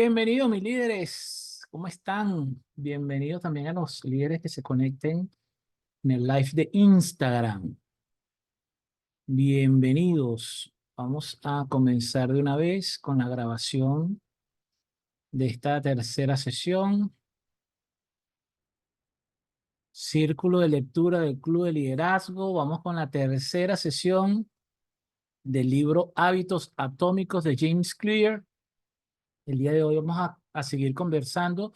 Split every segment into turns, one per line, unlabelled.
Bienvenidos, mis líderes. ¿Cómo están? Bienvenidos también a los líderes que se conecten en el live de Instagram. Bienvenidos. Vamos a comenzar de una vez con la grabación de esta tercera sesión. Círculo de lectura del Club de Liderazgo. Vamos con la tercera sesión del libro Hábitos Atómicos de James Clear. El día de hoy vamos a seguir conversando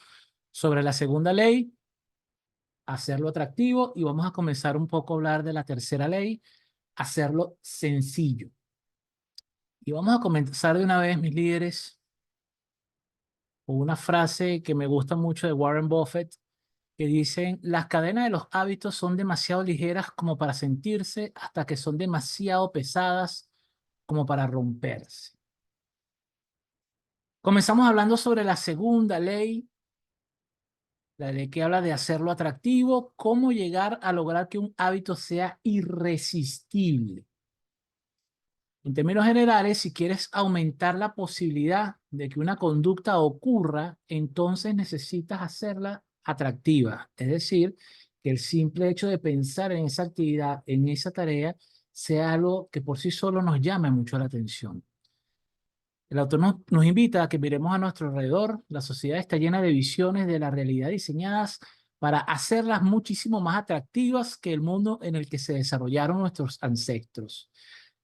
sobre la segunda ley, hacerlo atractivo, y vamos a comenzar un poco a hablar de la tercera ley, hacerlo sencillo. Y vamos a comenzar de una vez, mis líderes, con una frase que me gusta mucho de Warren Buffett, que dicen: las cadenas de los hábitos son demasiado ligeras como para sentirse, hasta que son demasiado pesadas como para romperse. Comenzamos hablando sobre la segunda ley, la ley que habla de hacerlo atractivo, cómo llegar a lograr que un hábito sea irresistible. En términos generales, si quieres aumentar la posibilidad de que una conducta ocurra, entonces necesitas hacerla atractiva. Es decir, que el simple hecho de pensar en esa actividad, en esa tarea, sea algo que por sí solo nos llame mucho la atención. El autor nos invita a que miremos a nuestro alrededor. La sociedad está llena de visiones de la realidad diseñadas para hacerlas muchísimo más atractivas que el mundo en el que se desarrollaron nuestros ancestros.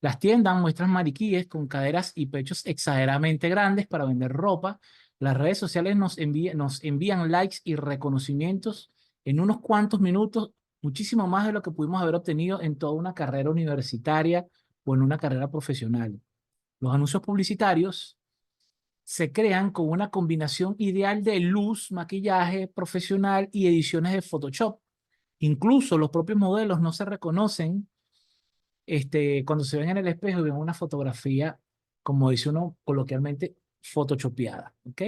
Las tiendas muestran maniquíes con caderas y pechos exageradamente grandes para vender ropa. Las redes sociales nos envían likes y reconocimientos en unos cuantos minutos, muchísimo más de lo que pudimos haber obtenido en toda una carrera universitaria o en una carrera profesional. Los anuncios publicitarios se crean con una combinación ideal de luz, maquillaje profesional y ediciones de Photoshop. Incluso los propios modelos no se reconocen cuando se ven en el espejo y ven una fotografía, como dice uno coloquialmente, photoshopeada, ¿ok?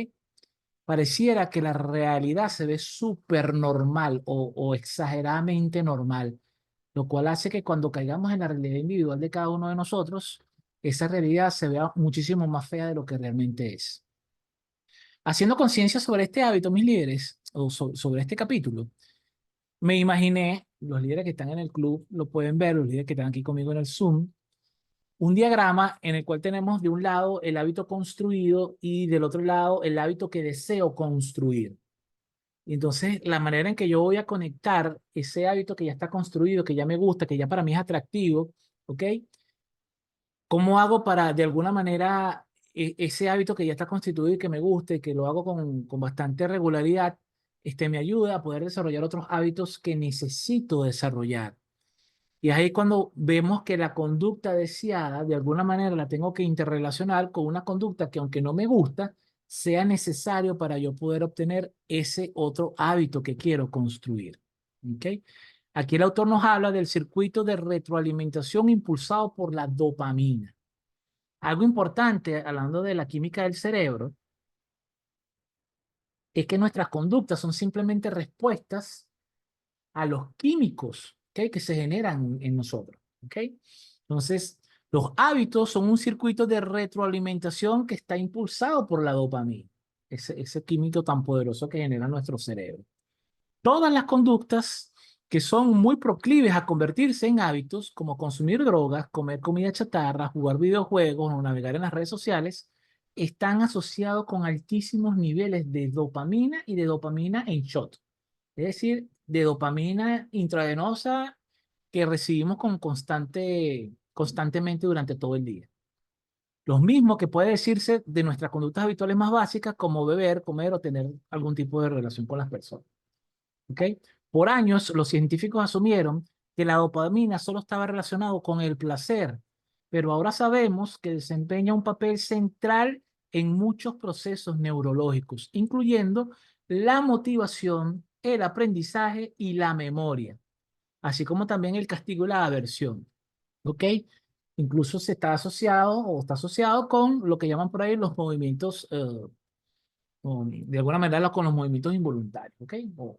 Pareciera que la realidad se ve súper normal o exageradamente normal, lo cual hace que cuando caigamos en la realidad individual de cada uno de nosotros, esa realidad se vea muchísimo más fea de lo que realmente es. Haciendo conciencia sobre este hábito, mis líderes, o sobre este capítulo, me imaginé, los líderes que están en el club lo pueden ver, los líderes que están aquí conmigo en el Zoom, un diagrama en el cual tenemos de un lado el hábito construido y del otro lado el hábito que deseo construir. Y entonces la manera en que yo voy a conectar ese hábito que ya está construido, que ya me gusta, que ya para mí es atractivo, ¿ok? ¿Cómo hago para de alguna manera ese hábito que ya está constituido y que me guste, que lo hago con bastante regularidad, me ayuda a poder desarrollar otros hábitos que necesito desarrollar? Y es ahí cuando vemos que la conducta deseada, de alguna manera la tengo que interrelacionar con una conducta que, aunque no me gusta, sea necesario para yo poder obtener ese otro hábito que quiero construir. ¿Ok? Aquí el autor nos habla del circuito de retroalimentación impulsado por la dopamina. Algo importante, hablando de la química del cerebro, es que nuestras conductas son simplemente respuestas a los químicos, ¿okay?, que se generan en nosotros. ¿Okay? Entonces, los hábitos son un circuito de retroalimentación que está impulsado por la dopamina, ese químico tan poderoso que genera nuestro cerebro. Todas las conductas que son muy proclives a convertirse en hábitos, como consumir drogas, comer comida chatarra, jugar videojuegos o navegar en las redes sociales, están asociados con altísimos niveles de dopamina y de dopamina en shot. Es decir, de dopamina intravenosa que recibimos constantemente durante todo el día. Lo mismo que puede decirse de nuestras conductas habituales más básicas, como beber, comer o tener algún tipo de relación con las personas. ¿Ok? Por años, los científicos asumieron que la dopamina solo estaba relacionado con el placer, pero ahora sabemos que desempeña un papel central en muchos procesos neurológicos, incluyendo la motivación, el aprendizaje y la memoria, así como también el castigo y la aversión. ¿Ok? Incluso se está asociado o está asociado con lo que llaman por ahí los movimientos, o de alguna manera con los movimientos involuntarios, ¿ok? O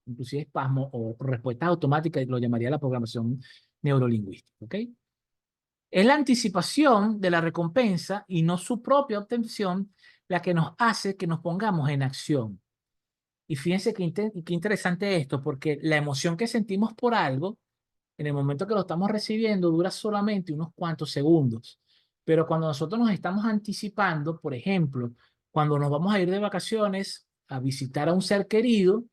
inclusive espasmo o respuestas automáticas, lo llamaría la programación neurolingüística, ¿ok? Es la anticipación de la recompensa y no su propia obtención la que nos hace que nos pongamos en acción. Y fíjense qué interesante esto, porque la emoción que sentimos por algo, en el momento que lo estamos recibiendo, dura solamente unos cuantos segundos. Pero cuando nosotros nos estamos anticipando, por ejemplo, cuando nos vamos a ir de vacaciones a visitar a un ser querido,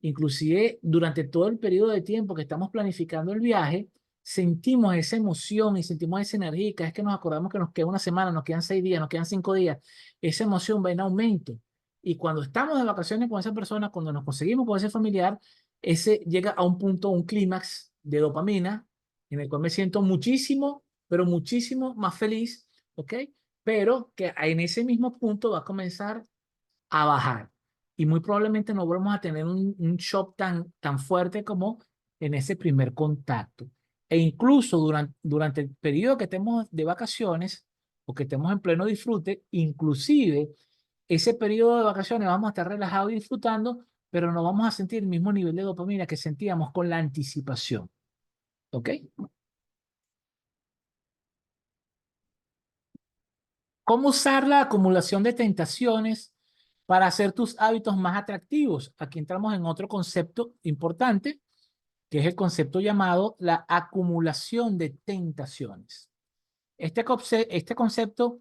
inclusive durante todo el periodo de tiempo que estamos planificando el viaje, sentimos esa emoción y sentimos esa energía. Y cada vez que nos acordamos que nos queda una semana, nos quedan 6 días, nos quedan 5 días, esa emoción va en aumento. Y cuando estamos de vacaciones con esa persona, cuando nos conseguimos con ese familiar, ese llega a un punto, un clímax de dopamina, en el cual me siento muchísimo, pero muchísimo más feliz, ¿ok? Pero que en ese mismo punto va a comenzar a bajar. Y muy probablemente no vamos a tener un shock tan fuerte como en ese primer contacto. E incluso durante el periodo que estemos de vacaciones o que estemos en pleno disfrute, inclusive ese periodo de vacaciones vamos a estar relajados y disfrutando, pero no vamos a sentir el mismo nivel de dopamina que sentíamos con la anticipación. ¿Ok? ¿Cómo usar la acumulación de tentaciones para hacer tus hábitos más atractivos? Aquí entramos en otro concepto importante, que es el concepto llamado la acumulación de tentaciones. Este concepto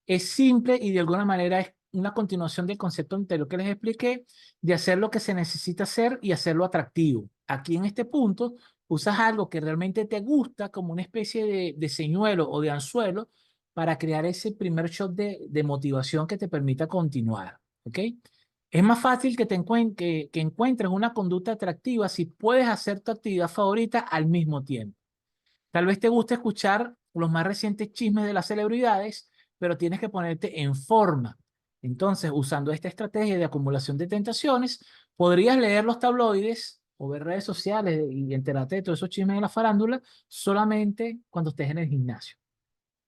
es simple y de alguna manera es una continuación del concepto anterior que les expliqué, de hacer lo que se necesita hacer y hacerlo atractivo. Aquí en este punto usas algo que realmente te gusta como una especie de señuelo o de anzuelo para crear ese primer shot de motivación que te permita continuar. ¿Ok? Es más fácil que encuentres una conducta atractiva si puedes hacer tu actividad favorita al mismo tiempo. Tal vez te guste escuchar los más recientes chismes de las celebridades, pero tienes que ponerte en forma. Entonces, usando esta estrategia de acumulación de tentaciones, podrías leer los tabloides o ver redes sociales y enterarte de todos esos chismes de la farándula solamente cuando estés en el gimnasio.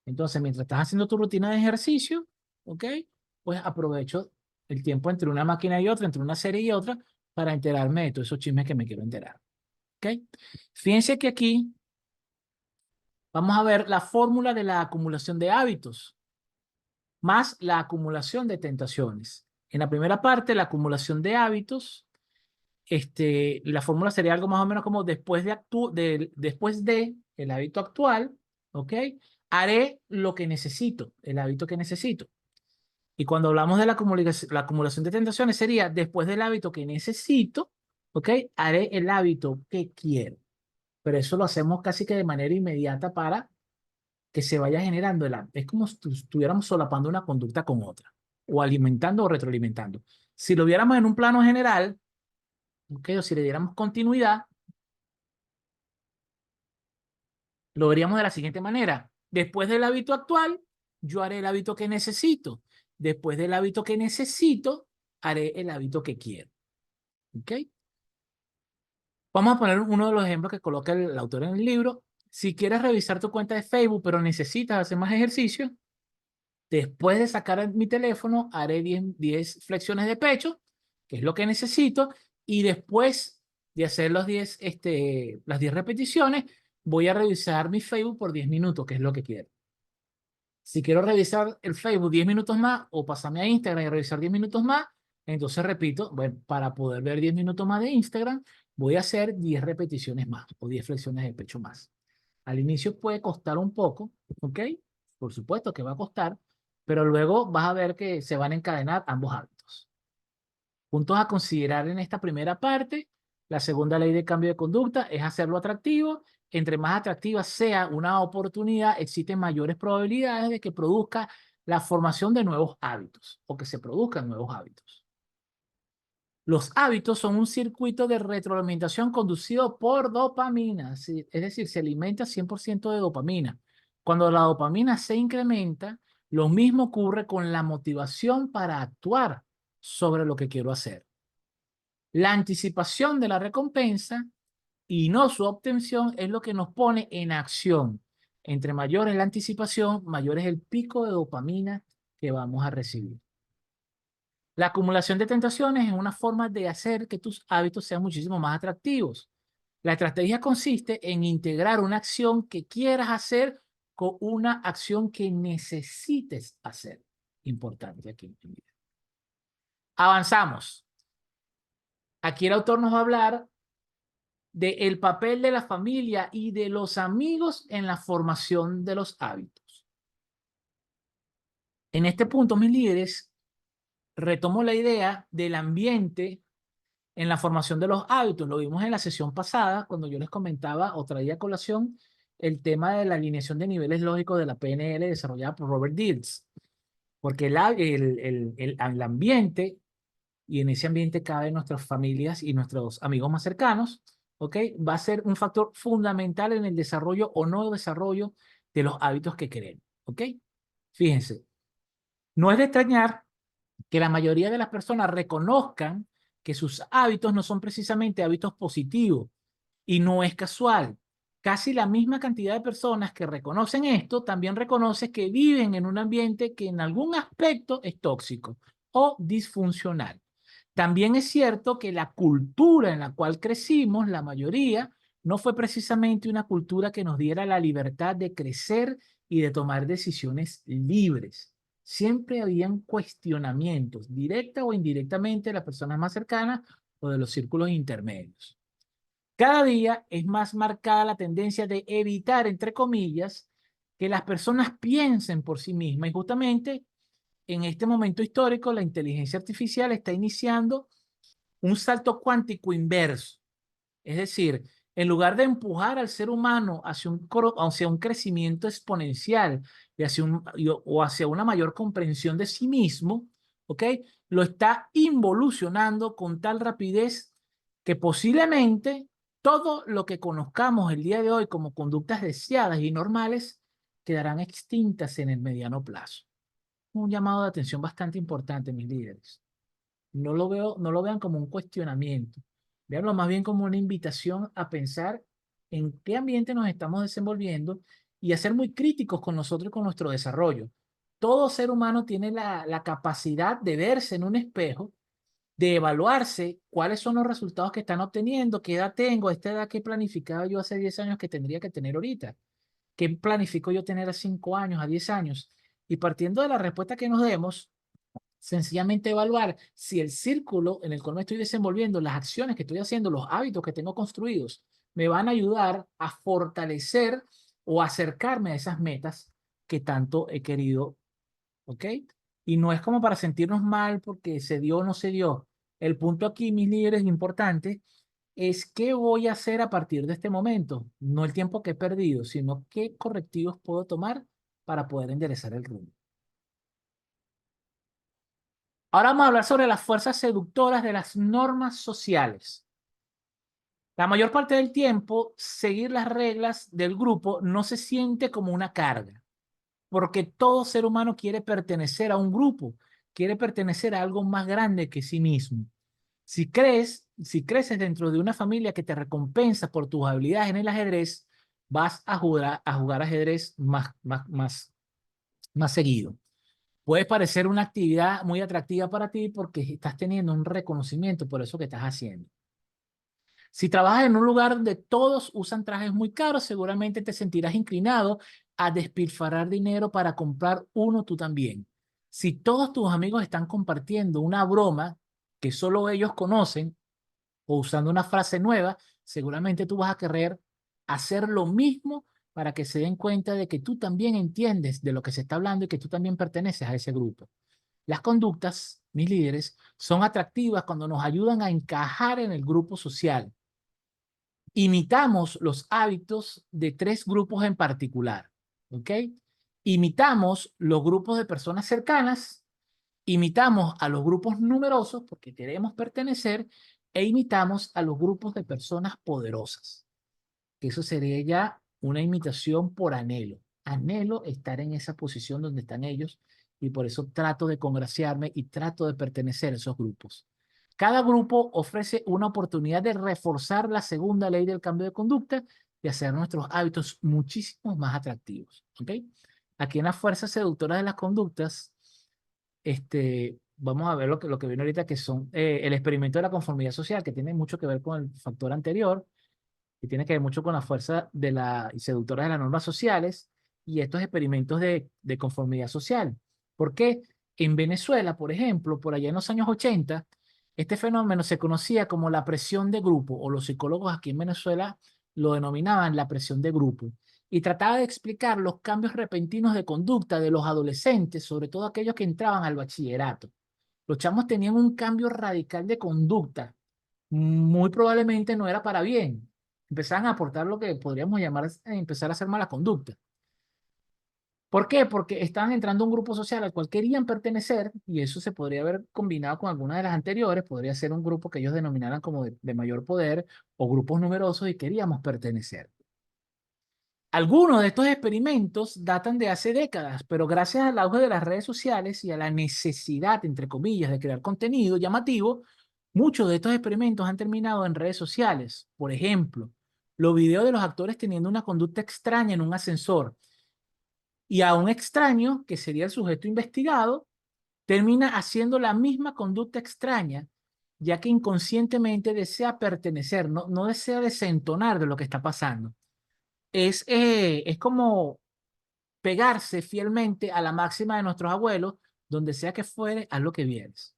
Entonces, mientras estás haciendo tu rutina de ejercicio, ¿ok? Pues aprovecho el tiempo entre una máquina y otra, entre una serie y otra, para enterarme de todos esos chismes que me quiero enterar. ¿Ok? Fíjense que aquí vamos a ver la fórmula de la acumulación de hábitos más la acumulación de tentaciones. En la primera parte, la acumulación de hábitos, la fórmula sería algo más o menos como después de el hábito actual, ¿ok? Haré lo que necesito, el hábito que necesito. Y cuando hablamos de la acumulación de tentaciones, sería después del hábito que necesito, ¿ok? Haré el hábito que quiero. Pero eso lo hacemos casi que de manera inmediata para que se vaya generando es como si estuviéramos solapando una conducta con otra, o alimentando o retroalimentando. Si lo viéramos en un plano general, ¿okay? O si le diéramos continuidad, lo veríamos de la siguiente manera. Después del hábito actual, yo haré el hábito que necesito. Después del hábito que necesito, haré el hábito que quiero. ¿Ok? Vamos a poner uno de los ejemplos que coloca el autor en el libro. Si quieres revisar tu cuenta de Facebook, pero necesitas hacer más ejercicio, después de sacar mi teléfono, haré 10 flexiones de pecho, que es lo que necesito, y después de hacer las 10 repeticiones, voy a revisar mi Facebook por 10 minutos, que es lo que quiero. Si quiero revisar el Facebook 10 minutos más o pasarme a Instagram y revisar 10 minutos más, entonces repito, bueno, para poder ver 10 minutos más de Instagram, voy a hacer 10 repeticiones más o 10 flexiones de pecho más. Al inicio puede costar un poco, ¿ok? Por supuesto que va a costar, pero luego vas a ver que se van a encadenar ambos hábitos. Puntos a considerar en esta primera parte. La segunda ley de cambio de conducta es hacerlo atractivo. Entre más atractiva sea una oportunidad, existen mayores probabilidades de que produzca la formación de nuevos hábitos o que se produzcan nuevos hábitos. Los hábitos son un circuito de retroalimentación conducido por dopamina, es decir, se alimenta 100% de dopamina. Cuando la dopamina se incrementa, lo mismo ocurre con la motivación para actuar sobre lo que quiero hacer. La anticipación de la recompensa y no su obtención es lo que nos pone en acción. Entre mayor es la anticipación, mayor es el pico de dopamina que vamos a recibir. La acumulación de tentaciones es una forma de hacer que tus hábitos sean muchísimo más atractivos. La estrategia consiste en integrar una acción que quieras hacer con una acción que necesites hacer. importante aquí. Avanzamos. Aquí el autor nos va a hablar del papel de la familia y de los amigos en la formación de los hábitos. En este punto, mis líderes, retomo la idea del ambiente en la formación de los hábitos. Lo vimos en la sesión pasada, cuando yo les comentaba o traía a colación el tema de la alineación de niveles lógicos de la PNL desarrollada por Robert Dills. Porque el ambiente, y en ese ambiente caben nuestras familias y nuestros amigos más cercanos, ¿ok? Va a ser un factor fundamental en el desarrollo o no desarrollo de los hábitos que queremos, ¿ok? Fíjense, no es de extrañar que la mayoría de las personas reconozcan que sus hábitos no son precisamente hábitos positivos y no es casual. Casi la misma cantidad de personas que reconocen esto también reconoce que viven en un ambiente que en algún aspecto es tóxico o disfuncional. También es cierto que la cultura en la cual crecimos, la mayoría, no fue precisamente una cultura que nos diera la libertad de crecer y de tomar decisiones libres. Siempre habían cuestionamientos, directa o indirectamente, de las personas más cercanas o de los círculos intermedios. Cada día es más marcada la tendencia de evitar, entre comillas, que las personas piensen por sí mismas. Y justamente en este momento histórico, la inteligencia artificial está iniciando un salto cuántico inverso. Es decir, en lugar de empujar al ser humano hacia un crecimiento exponencial o hacia una mayor comprensión de sí mismo, ¿ok? Lo está involucionando con tal rapidez que posiblemente todo lo que conozcamos el día de hoy como conductas deseadas y normales quedarán extintas en el mediano plazo. Un llamado de atención bastante importante, mis líderes. No lo vean como un cuestionamiento. Veanlo más bien como una invitación a pensar en qué ambiente nos estamos desenvolviendo y a ser muy críticos con nosotros y con nuestro desarrollo. Todo ser humano tiene la capacidad de verse en un espejo, de evaluarse cuáles son los resultados que están obteniendo, qué edad tengo, esta edad que planificaba yo hace 10 años que tendría que tener ahorita, qué planifico yo tener a 5 años, a 10 años. Y partiendo de la respuesta que nos demos, sencillamente evaluar si el círculo en el cual me estoy desenvolviendo, las acciones que estoy haciendo, los hábitos que tengo construidos, me van a ayudar a fortalecer o acercarme a esas metas que tanto he querido, ¿ok? Y no es como para sentirnos mal porque se dio o no se dio. El punto aquí, mis líderes, importante, es qué voy a hacer a partir de este momento. No el tiempo que he perdido, sino qué correctivos puedo tomar para poder enderezar el rumbo. Ahora vamos a hablar sobre las fuerzas seductoras de las normas sociales. La mayor parte del tiempo, seguir las reglas del grupo no se siente como una carga, porque todo ser humano quiere pertenecer a un grupo, quiere pertenecer a algo más grande que sí mismo. Si creces dentro de una familia que te recompensa por tus habilidades en el ajedrez, vas a jugar ajedrez más seguido. Puede parecer una actividad muy atractiva para ti porque estás teniendo un reconocimiento por eso que estás haciendo. Si trabajas en un lugar donde todos usan trajes muy caros, seguramente te sentirás inclinado a despilfarrar dinero para comprar uno tú también. Si todos tus amigos están compartiendo una broma que solo ellos conocen o usando una frase nueva, seguramente tú vas a querer hacer lo mismo para que se den cuenta de que tú también entiendes de lo que se está hablando y que tú también perteneces a ese grupo. Las conductas, mis líderes, son atractivas cuando nos ayudan a encajar en el grupo social. Imitamos los hábitos de 3 grupos en particular, ¿ok? Imitamos los grupos de personas cercanas, imitamos a los grupos numerosos porque queremos pertenecer e imitamos a los grupos de personas poderosas. Eso sería ya una imitación por anhelo. Anhelo estar en esa posición donde están ellos y por eso trato de congraciarme y trato de pertenecer a esos grupos. Cada grupo ofrece una oportunidad de reforzar la segunda ley del cambio de conducta y hacer nuestros hábitos muchísimo más atractivos. ¿Ok? Aquí en las fuerzas seductoras de las conductas, vamos a ver lo que viene ahorita, que son el experimento de la conformidad social, que tiene mucho que ver con el factor anterior y tiene que ver mucho con la fuerza de la seductora de las normas sociales y estos experimentos de conformidad social. ¿Por qué? En Venezuela, por ejemplo, por allá en los años 80, este fenómeno se conocía como la presión de grupo, o los psicólogos aquí en Venezuela lo denominaban la presión de grupo, y trataba de explicar los cambios repentinos de conducta de los adolescentes, sobre todo aquellos que entraban al bachillerato. Los chamos tenían un cambio radical de conducta, muy probablemente no era para bien. Empezaban a aportar lo que podríamos llamar empezar a hacer mala conducta. ¿Por qué? Porque estaban entrando a un grupo social al cual querían pertenecer, y eso se podría haber combinado con alguna de las anteriores, podría ser un grupo que ellos denominaran como de mayor poder o grupos numerosos y queríamos pertenecer. Algunos de estos experimentos datan de hace décadas, pero gracias al auge de las redes sociales y a la necesidad, entre comillas, de crear contenido llamativo, muchos de estos experimentos han terminado en redes sociales. Por ejemplo, los videos de los actores teniendo una conducta extraña en un ascensor, y a un extraño, que sería el sujeto investigado, termina haciendo la misma conducta extraña, ya que inconscientemente desea pertenecer, no desea desentonar de lo que está pasando. Es como pegarse fielmente a la máxima de nuestros abuelos, donde sea que fuere, haz lo que vieres.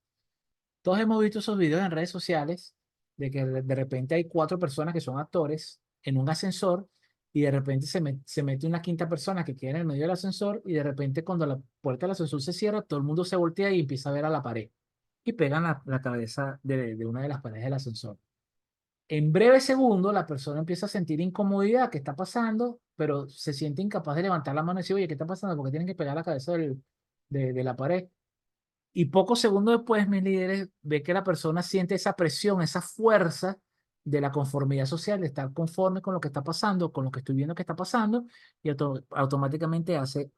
Todos hemos visto esos videos en redes sociales de que de repente hay 4 personas que son actores en un ascensor y de repente se mete una quinta persona que queda en el medio del ascensor y de repente cuando la puerta del ascensor se cierra, todo el mundo se voltea y empieza a ver a la pared y pegan la cabeza de una de las paredes del ascensor. En breve segundo, la persona empieza a sentir incomodidad, ¿qué está pasando? Pero se siente incapaz de levantar la mano y decir, oye, ¿qué está pasando? Porque tienen que pegar la cabeza de la pared. Y pocos segundos después, mis líderes, ve que la persona siente esa presión, esa fuerza de la conformidad social, de estar conforme con lo que está pasando, con lo que estoy viendo que está pasando, y automáticamente hace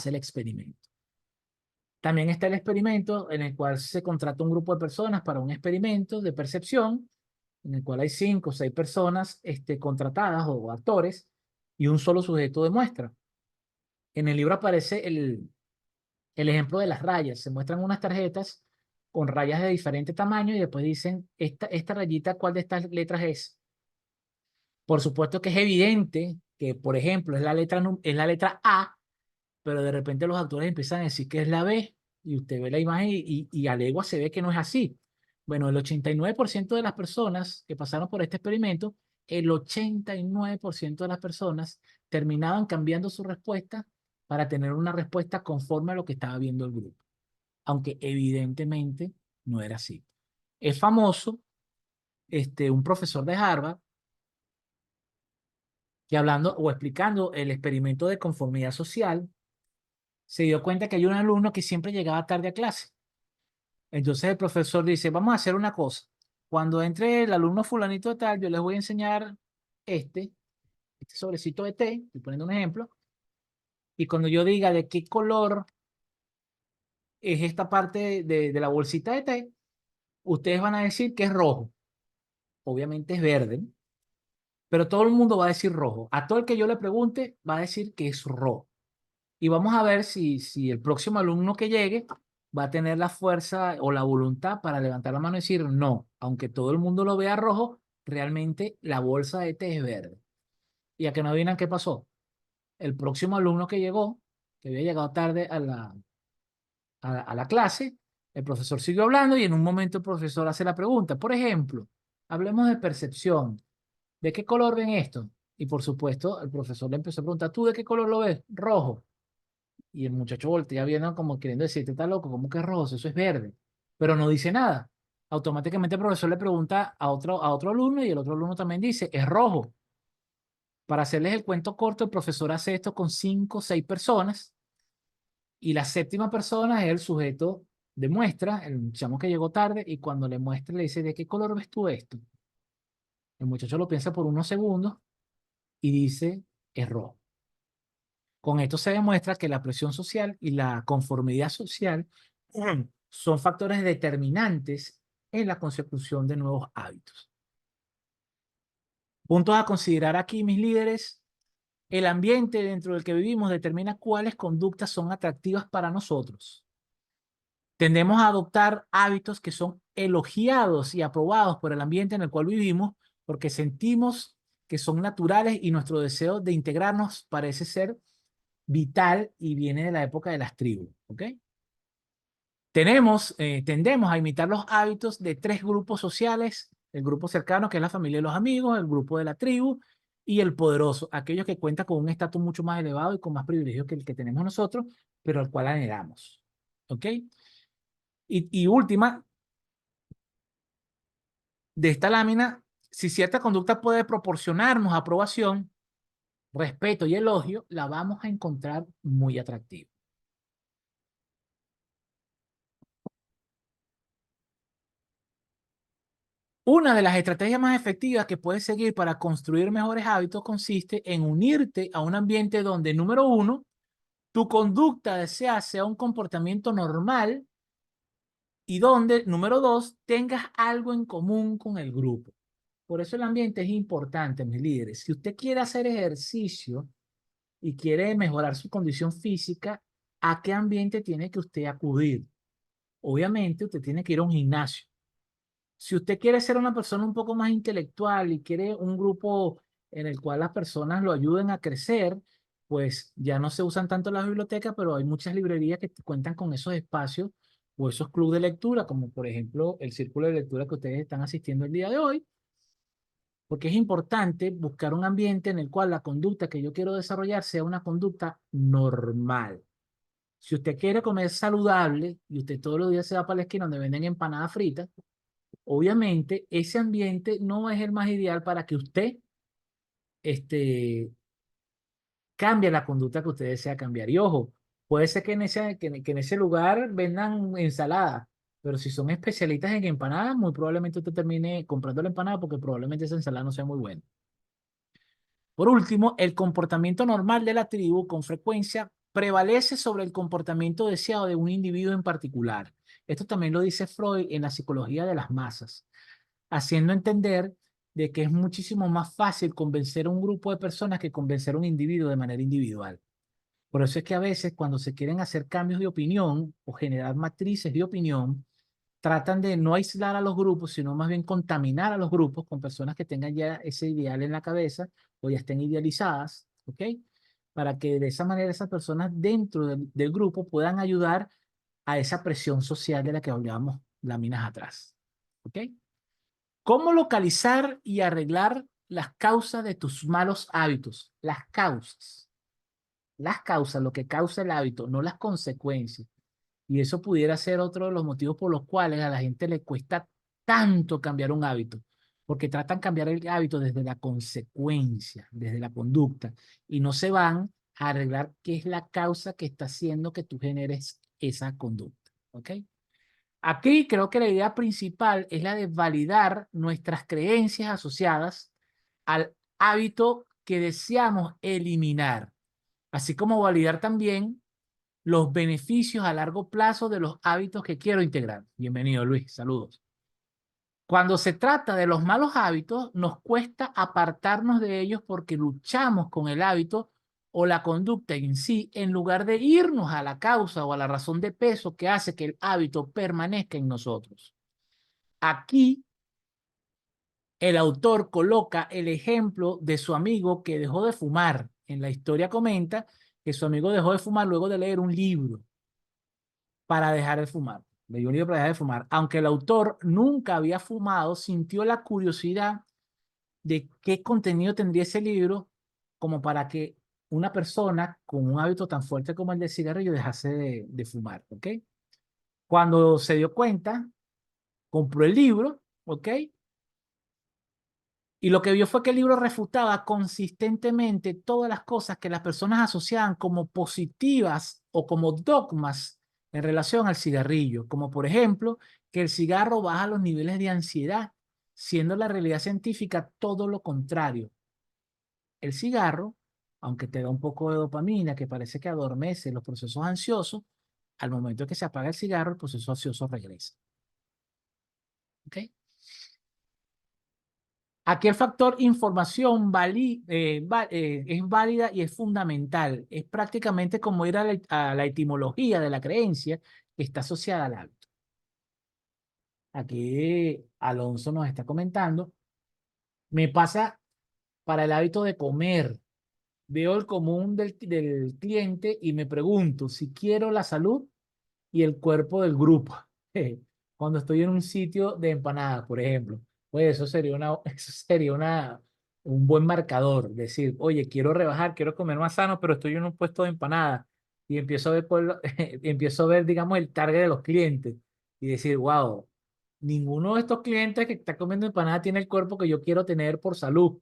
el experimento. También está el experimento en el cual se contrata un grupo de personas para un experimento de percepción, en el cual hay 5 o 6 personas contratadas o actores y un solo sujeto de muestra. En el libro aparece el ejemplo de las rayas. Se muestran unas tarjetas con rayas de diferente tamaño y después dicen, esta rayita, ¿cuál de estas letras es? Por supuesto que es evidente que, por ejemplo, es la letra A, pero de repente los autores empiezan a decir que es la B y usted ve la imagen y a legua se ve que no es así. Bueno, el 89% de las personas que pasaron por este experimento, el 89% de las personas terminaban cambiando su respuesta para tener una respuesta conforme a lo que estaba viendo el grupo, aunque evidentemente no era así. Es famoso un profesor de Harvard que hablando o explicando el experimento de conformidad social, se dio cuenta que hay un alumno que siempre llegaba tarde a clase. Entonces el profesor dice, vamos a hacer una cosa. Cuando entre el alumno fulanito de tal, yo les voy a enseñar este, este sobrecito de té, estoy poniendo un ejemplo, y cuando yo diga de qué color es esta parte de la bolsita de té, ustedes van a decir que es rojo. Obviamente es verde, ¿no? Pero todo el mundo va a decir rojo. A todo el que yo le pregunte va a decir que es rojo. Y vamos a ver si el próximo alumno que llegue va a tener la fuerza o la voluntad para levantar la mano y decir no, aunque todo el mundo lo vea rojo, realmente la bolsa de té es verde. Y a que no adivinan qué pasó. El próximo alumno que llegó, que había llegado tarde a la clase, el profesor siguió hablando y en un momento el profesor hace la pregunta. Por ejemplo, hablemos de percepción. ¿De qué color ven esto? Y por supuesto, el profesor le empezó a preguntar, ¿tú de qué color lo ves? Rojo. Y el muchacho voltea viendo como queriendo decirte, está loco, ¿cómo que es rojo? Eso es verde. Pero no dice nada. Automáticamente el profesor le pregunta a otro alumno y el otro alumno también dice, es rojo. Para hacerles el cuento corto, el profesor hace esto con 5 o 6 personas y la séptima persona es el sujeto de muestra, el chamo que llegó tarde y cuando le muestra le dice, ¿de qué color ves tú esto? El muchacho lo piensa por unos segundos y dice, es rojo. Con esto se demuestra que la presión social y la conformidad social son factores determinantes en la consecución de nuevos hábitos. Puntos a considerar aquí, mis líderes. El ambiente dentro del que vivimos determina cuáles conductas son atractivas para nosotros. Tendemos a adoptar hábitos que son elogiados y aprobados por el ambiente en el cual vivimos porque sentimos que son naturales y nuestro deseo de integrarnos parece ser vital y viene de la época de las tribus, ¿ok? Tendemos a imitar los hábitos de tres grupos sociales: el grupo cercano, que es la familia y los amigos, el grupo de la tribu y el poderoso, aquellos que cuentan con un estatus mucho más elevado y con más privilegios que el que tenemos nosotros, pero al cual anhelamos. ¿Ok? Y última, de esta lámina, si cierta conducta puede proporcionarnos aprobación, respeto y elogio, la vamos a encontrar muy atractiva. Una de las estrategias más efectivas que puedes seguir para construir mejores hábitos consiste en unirte a un ambiente donde, número uno, tu conducta deseada sea un comportamiento normal y donde, número dos, tengas algo en común con el grupo. Por eso el ambiente es importante, mis líderes. Si usted quiere hacer ejercicio y quiere mejorar su condición física, ¿a qué ambiente tiene que usted acudir? Obviamente, usted tiene que ir a un gimnasio. Si usted quiere ser una persona un poco más intelectual y quiere un grupo en el cual las personas lo ayuden a crecer, pues ya no se usan tanto las bibliotecas, pero hay muchas librerías que cuentan con esos espacios o esos clubes de lectura, como por ejemplo el círculo de lectura que ustedes están asistiendo el día de hoy, porque es importante buscar un ambiente en el cual la conducta que yo quiero desarrollar sea una conducta normal. Si usted quiere comer saludable y usted todos los días se va para la esquina donde venden empanadas fritas, obviamente ese ambiente no es el más ideal para que usted este, cambie la conducta que usted desea cambiar. Y ojo, puede ser que en ese lugar vendan ensalada, pero si son especialistas en empanadas, muy probablemente usted termine comprando la empanada porque probablemente esa ensalada no sea muy buena. Por último, el comportamiento normal de la tribu con frecuencia prevalece sobre el comportamiento deseado de un individuo en particular. Esto también lo dice Freud en la psicología de las masas, haciendo entender de que es muchísimo más fácil convencer a un grupo de personas que convencer a un individuo de manera individual. Por eso es que a veces cuando se quieren hacer cambios de opinión o generar matrices de opinión, tratan de no aislar a los grupos, sino más bien contaminar a los grupos con personas que tengan ya ese ideal en la cabeza o ya estén idealizadas, ¿ok? Para que de esa manera esas personas dentro del grupo puedan ayudar a esa presión social de la que hablábamos láminas atrás, ¿ok? ¿Cómo localizar y arreglar las causas de tus malos hábitos? Las causas. Las causas, lo que causa el hábito, no las consecuencias. Y eso pudiera ser otro de los motivos por los cuales a la gente le cuesta tanto cambiar un hábito, porque tratan de cambiar el hábito desde la consecuencia, desde la conducta, y no se van a arreglar qué es la causa que está haciendo que tú generes esa conducta. ¿Ok? Aquí creo que la idea principal es la de validar nuestras creencias asociadas al hábito que deseamos eliminar, así como validar también los beneficios a largo plazo de los hábitos que quiero integrar. Bienvenido, Luis, saludos. Cuando se trata de los malos hábitos, nos cuesta apartarnos de ellos porque luchamos con el hábito o la conducta en sí, en lugar de irnos a la causa o a la razón de peso que hace que el hábito permanezca en nosotros. Aquí el autor coloca el ejemplo de su amigo que dejó de fumar. En la historia comenta que su amigo dejó de fumar luego de leer un libro para dejar de fumar. Leyó un libro para dejar de fumar. Aunque el autor nunca había fumado, sintió la curiosidad de qué contenido tendría ese libro como para que una persona con un hábito tan fuerte como el del cigarrillo dejase de fumar, ¿ok? Cuando se dio cuenta, compró el libro, ¿ok? Y lo que vio fue que el libro refutaba consistentemente todas las cosas que las personas asociaban como positivas o como dogmas en relación al cigarrillo, como por ejemplo que el cigarro baja los niveles de ansiedad, siendo la realidad científica todo lo contrario. El cigarro, aunque te da un poco de dopamina que parece que adormece los procesos ansiosos, al momento que se apaga el cigarro, el proceso ansioso regresa. ¿Ok? Aquí el factor información es válida y es fundamental. Es prácticamente como ir a la etimología de la creencia que está asociada al hábito. Aquí Alonso nos está comentando. Me pasa para el hábito de comer. Veo el común del cliente y me pregunto si quiero la salud y el cuerpo del grupo. Cuando estoy en un sitio de empanadas, por ejemplo, pues eso sería eso sería un buen marcador. Decir, oye, quiero rebajar, quiero comer más sano, pero estoy en un puesto de empanadas y empiezo a ver, empiezo a ver, digamos, el target de los clientes y decir, wow, ninguno de estos clientes que está comiendo empanada tiene el cuerpo que yo quiero tener por salud.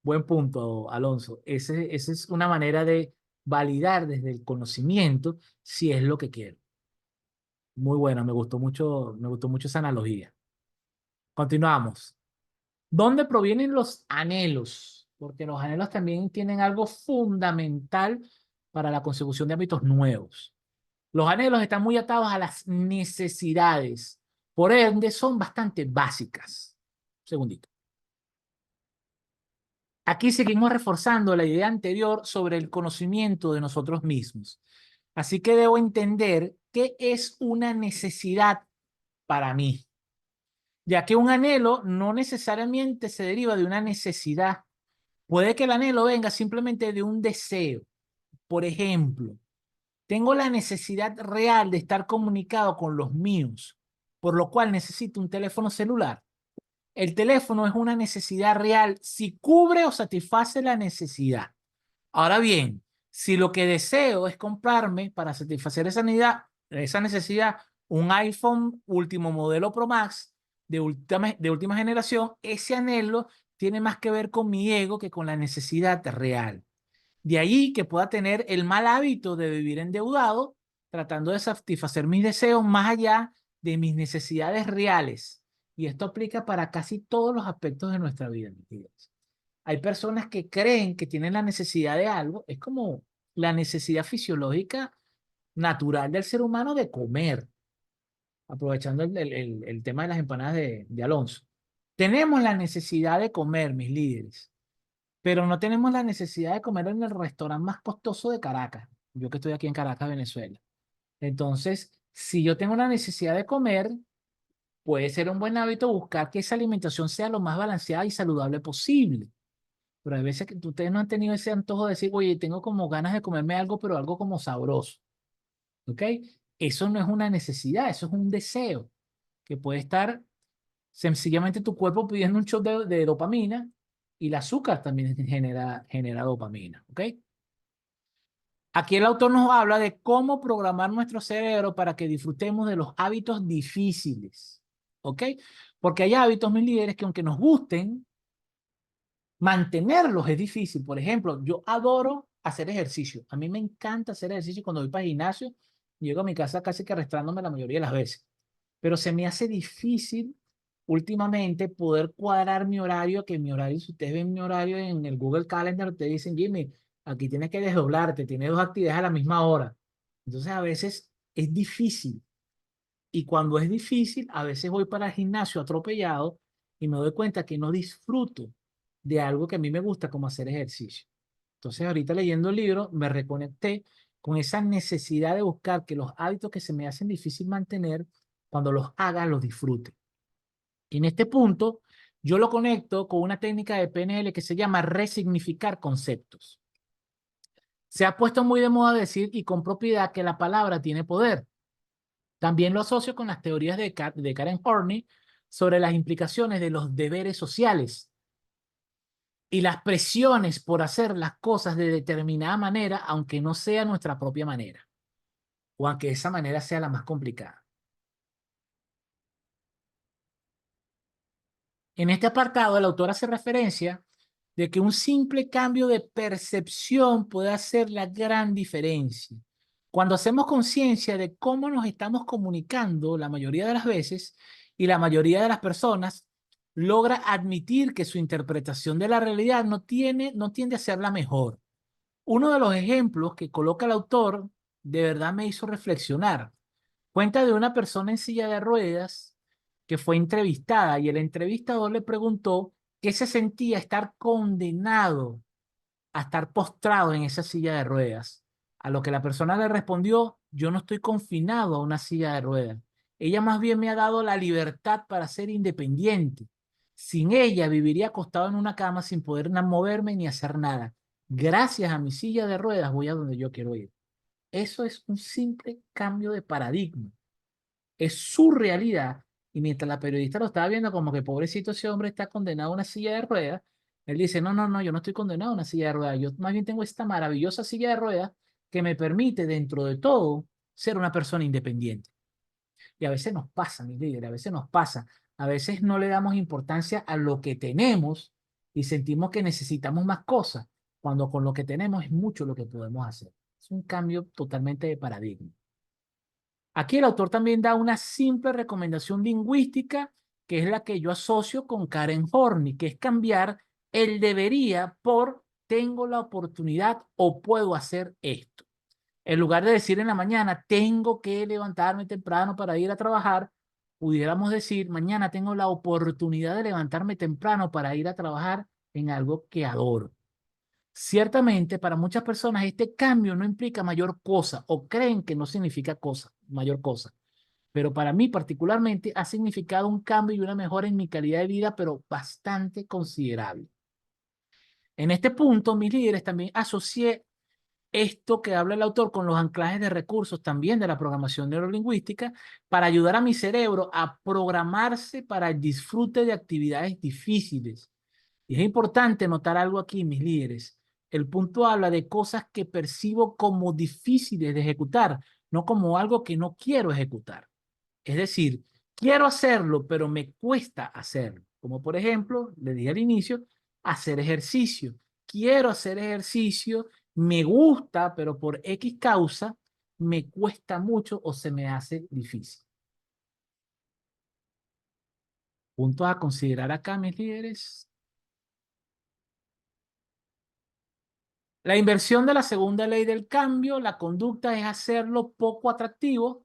Buen punto, Alonso. Esa es una manera de validar desde el conocimiento si es lo que quiero. Muy buena, me gustó mucho esa analogía. Continuamos. ¿Dónde provienen los anhelos? Porque los anhelos también tienen algo fundamental para la consecución de hábitos nuevos. Los anhelos están muy atados a las necesidades, por ende son bastante básicas. Un segundito. Aquí seguimos reforzando la idea anterior sobre el conocimiento de nosotros mismos. Así que debo entender qué es una necesidad para mí, ya que un anhelo no necesariamente se deriva de una necesidad. Puede que el anhelo venga simplemente de un deseo. Por ejemplo, tengo la necesidad real de estar comunicado con los míos, por lo cual necesito un teléfono celular. El teléfono es una necesidad real si cubre o satisface la necesidad. Ahora bien, si lo que deseo es comprarme para satisfacer esa necesidad, un iPhone último modelo Pro Max de última generación, ese anhelo tiene más que ver con mi ego que con la necesidad real. De ahí que pueda tener el mal hábito de vivir endeudado, tratando de satisfacer mis deseos más allá de mis necesidades reales. Y esto aplica para casi todos los aspectos de nuestra vida, mis queridos. Hay personas que creen que tienen la necesidad de algo, es como la necesidad fisiológica natural del ser humano de comer, aprovechando el tema de las empanadas de Alonso. Tenemos la necesidad de comer, mis líderes, pero no tenemos la necesidad de comer en el restaurante más costoso de Caracas. Yo que estoy aquí en Caracas, Venezuela. Entonces, si yo tengo la necesidad de comer, puede ser un buen hábito buscar que esa alimentación sea lo más balanceada y saludable posible. Pero hay veces que ustedes no han tenido ese antojo de decir, oye, tengo como ganas de comerme algo, pero algo como sabroso. ¿Ok? Eso no es una necesidad, eso es un deseo que puede estar sencillamente tu cuerpo pidiendo un shot de dopamina y el azúcar también genera dopamina. ¿Ok? Aquí el autor nos habla de cómo programar nuestro cerebro para que disfrutemos de los hábitos difíciles. ¿Ok? Porque hay hábitos, mis líderes, que aunque nos gusten, mantenerlos es difícil. Por ejemplo, yo adoro hacer ejercicio. A mí me encanta hacer ejercicio cuando voy para el gimnasio. Llego a mi casa casi que arrastrándome la mayoría de las veces. Pero se me hace difícil últimamente poder cuadrar mi horario, que mi horario, si ustedes ven mi horario en el Google Calendar, te dicen, Jimmy, aquí tienes que desdoblarte, tienes dos actividades a la misma hora. Entonces a veces es difícil. Y cuando es difícil, a veces voy para el gimnasio atropellado y me doy cuenta que no disfruto de algo que a mí me gusta como hacer ejercicio. Entonces, ahorita leyendo el libro, me reconecté con esa necesidad de buscar que los hábitos que se me hacen difícil mantener, cuando los haga, los disfrute. Y en este punto, yo lo conecto con una técnica de PNL que se llama resignificar conceptos. Se ha puesto muy de moda decir y con propiedad que la palabra tiene poder. También lo asocio con las teorías de Karen Horney sobre las implicaciones de los deberes sociales y las presiones por hacer las cosas de determinada manera, aunque no sea nuestra propia manera, o aunque esa manera sea la más complicada. En este apartado, el autor hace referencia de que un simple cambio de percepción puede hacer la gran diferencia. Cuando hacemos conciencia de cómo nos estamos comunicando la mayoría de las veces y la mayoría de las personas logra admitir que su interpretación de la realidad no tiende a ser la mejor. Uno de los ejemplos que coloca el autor de verdad me hizo reflexionar. Cuenta de una persona en silla de ruedas que fue entrevistada y el entrevistador le preguntó qué se sentía estar condenado a estar postrado en esa silla de ruedas. A lo que la persona le respondió, yo no estoy confinado a una silla de ruedas. Ella más bien me ha dado la libertad para ser independiente. Sin ella viviría acostado en una cama sin poder moverme ni hacer nada. Gracias a mi silla de ruedas voy a donde yo quiero ir. Eso es un simple cambio de paradigma. Es su realidad. Y mientras la periodista lo estaba viendo como que pobrecito ese hombre está condenado a una silla de ruedas, él dice, no, no, no, yo no estoy condenado a una silla de ruedas. Yo más bien tengo esta maravillosa silla de ruedas que me permite, dentro de todo, ser una persona independiente. Y a veces nos pasa, mis líderes, a veces nos pasa. A veces no le damos importancia a lo que tenemos y sentimos que necesitamos más cosas, cuando con lo que tenemos es mucho lo que podemos hacer. Es un cambio totalmente de paradigma. Aquí el autor también da una simple recomendación lingüística, que es la que yo asocio con Karen Horney, que es cambiar el debería por tengo la oportunidad o puedo hacer esto. En lugar de decir en la mañana, tengo que levantarme temprano para ir a trabajar, pudiéramos decir, mañana tengo la oportunidad de levantarme temprano para ir a trabajar en algo que adoro. Ciertamente, para muchas personas este cambio no implica mayor cosa o creen que no significa cosa, mayor cosa. Pero para mí particularmente ha significado un cambio y una mejora en mi calidad de vida, pero bastante considerable. En este punto, mis líderes también asocié esto que habla el autor con los anclajes de recursos también de la programación neurolingüística para ayudar a mi cerebro a programarse para el disfrute de actividades difíciles. Y es importante notar algo aquí, mis líderes. El punto habla de cosas que percibo como difíciles de ejecutar, no como algo que no quiero ejecutar. Es decir, quiero hacerlo, pero me cuesta hacerlo. Como por ejemplo, le dije al inicio, hacer ejercicio. Quiero hacer ejercicio, me gusta, pero por X causa me cuesta mucho o se me hace difícil. Puntos a considerar acá, mis líderes. La inversión de la segunda ley del cambio, la conducta es hacerlo poco atractivo.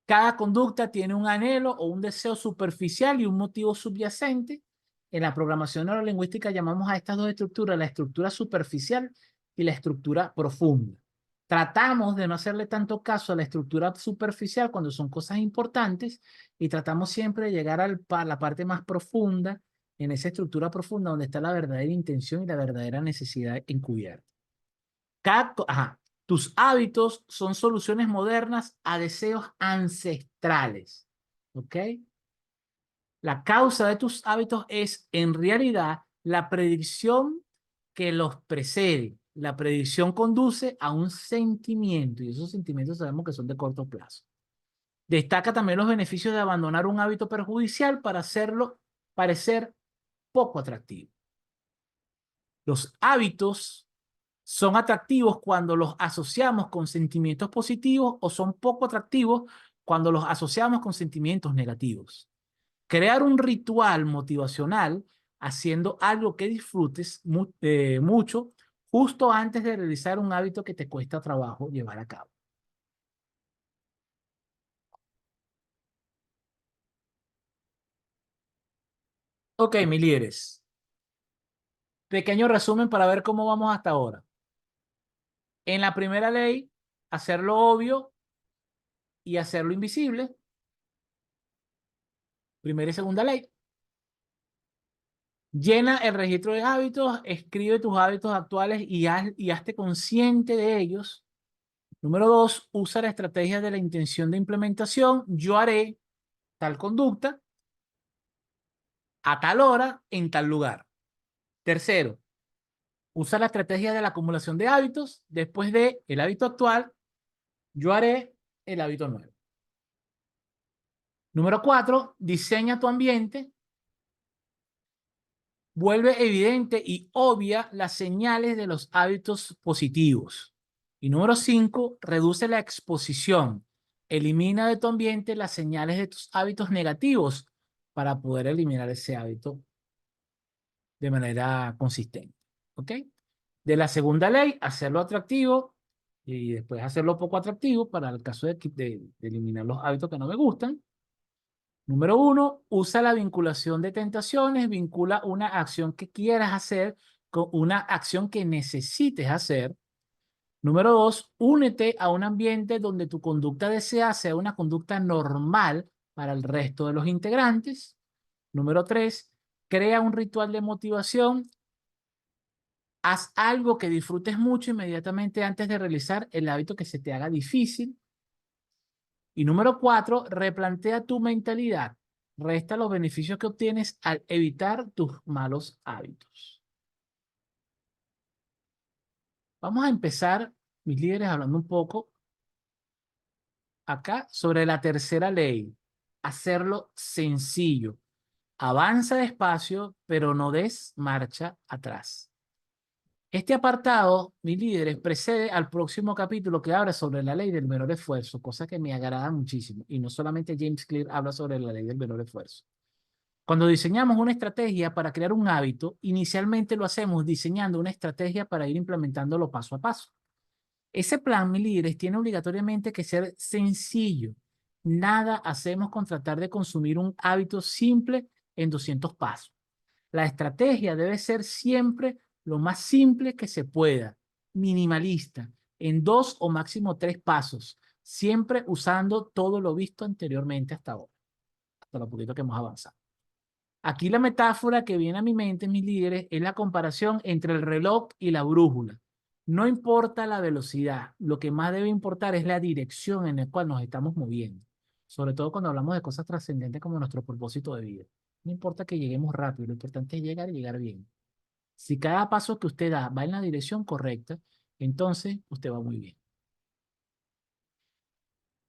Cada conducta tiene un anhelo o un deseo superficial y un motivo subyacente. En la programación neurolingüística llamamos a estas dos estructuras la estructura superficial y la estructura profunda. Tratamos de no hacerle tanto caso a la estructura superficial cuando son cosas importantes y tratamos siempre de llegar a la parte más profunda, en esa estructura profunda donde está la verdadera intención y la verdadera necesidad encubierta. Ajá. Tus hábitos son soluciones modernas a deseos ancestrales. ¿Ok? La causa de tus hábitos es, en realidad, la predicción que los precede. La predicción conduce a un sentimiento y esos sentimientos sabemos que son de corto plazo. Destaca también los beneficios de abandonar un hábito perjudicial para hacerlo parecer poco atractivo. Los hábitos son atractivos cuando los asociamos con sentimientos positivos o son poco atractivos cuando los asociamos con sentimientos negativos. Crear un ritual motivacional haciendo algo que disfrutes mucho justo antes de realizar un hábito que te cuesta trabajo llevar a cabo. Ok, mis líderes. Pequeño resumen para ver cómo vamos hasta ahora. En la primera ley, hacerlo obvio y hacerlo invisible. Primera y segunda ley. Llena el registro de hábitos, escribe tus hábitos actuales y hazte consciente de ellos. Número 2, usa la estrategia de la intención de implementación. Yo haré tal conducta a tal hora en tal lugar. Tercero, usa la estrategia de la acumulación de hábitos. Después de el hábito actual, yo haré el hábito nuevo. Número 4, diseña tu ambiente. Vuelve evidente y obvia las señales de los hábitos positivos. Y número 5, reduce la exposición. Elimina de tu ambiente las señales de tus hábitos negativos para poder eliminar ese hábito de manera consistente. ¿Ok? De la segunda ley, hacerlo atractivo y después hacerlo poco atractivo para el caso de eliminar los hábitos que no me gustan. Número 1, usa la vinculación de tentaciones, vincula una acción que quieras hacer con una acción que necesites hacer. Número 2, únete a un ambiente donde tu conducta deseada sea una conducta normal para el resto de los integrantes. Número 3, crea un ritual de motivación Haz algo que disfrutes mucho inmediatamente antes de realizar el hábito que se te haga difícil. Y número 4, replantea tu mentalidad. Resta los beneficios que obtienes al evitar tus malos hábitos. Vamos a empezar, mis líderes, hablando un poco acá sobre la tercera ley. Hacerlo sencillo. Avanza despacio, pero no des marcha atrás. Este apartado, mis líderes, precede al próximo capítulo que habla sobre la ley del menor esfuerzo, cosa que me agrada muchísimo. Y no solamente James Clear habla sobre la ley del menor esfuerzo. Cuando diseñamos una estrategia para crear un hábito, inicialmente lo hacemos diseñando una estrategia para ir implementándolo paso a paso. Ese plan, mis líderes, tiene obligatoriamente que ser sencillo. Nada hacemos con tratar de consumir un hábito simple en 200 pasos. La estrategia debe ser siempre lo más simple que se pueda, minimalista, en 2 o máximo 3 pasos, siempre usando todo lo visto anteriormente hasta ahora, hasta lo poquito que hemos avanzado. Aquí la metáfora que viene a mi mente, mis líderes, es la comparación entre el reloj y la brújula. No importa la velocidad, lo que más debe importar es la dirección en la cual nos estamos moviendo, sobre todo cuando hablamos de cosas trascendentes como nuestro propósito de vida. No importa que lleguemos rápido, lo importante es llegar y llegar bien. Si cada paso que usted da va en la dirección correcta, entonces usted va muy bien.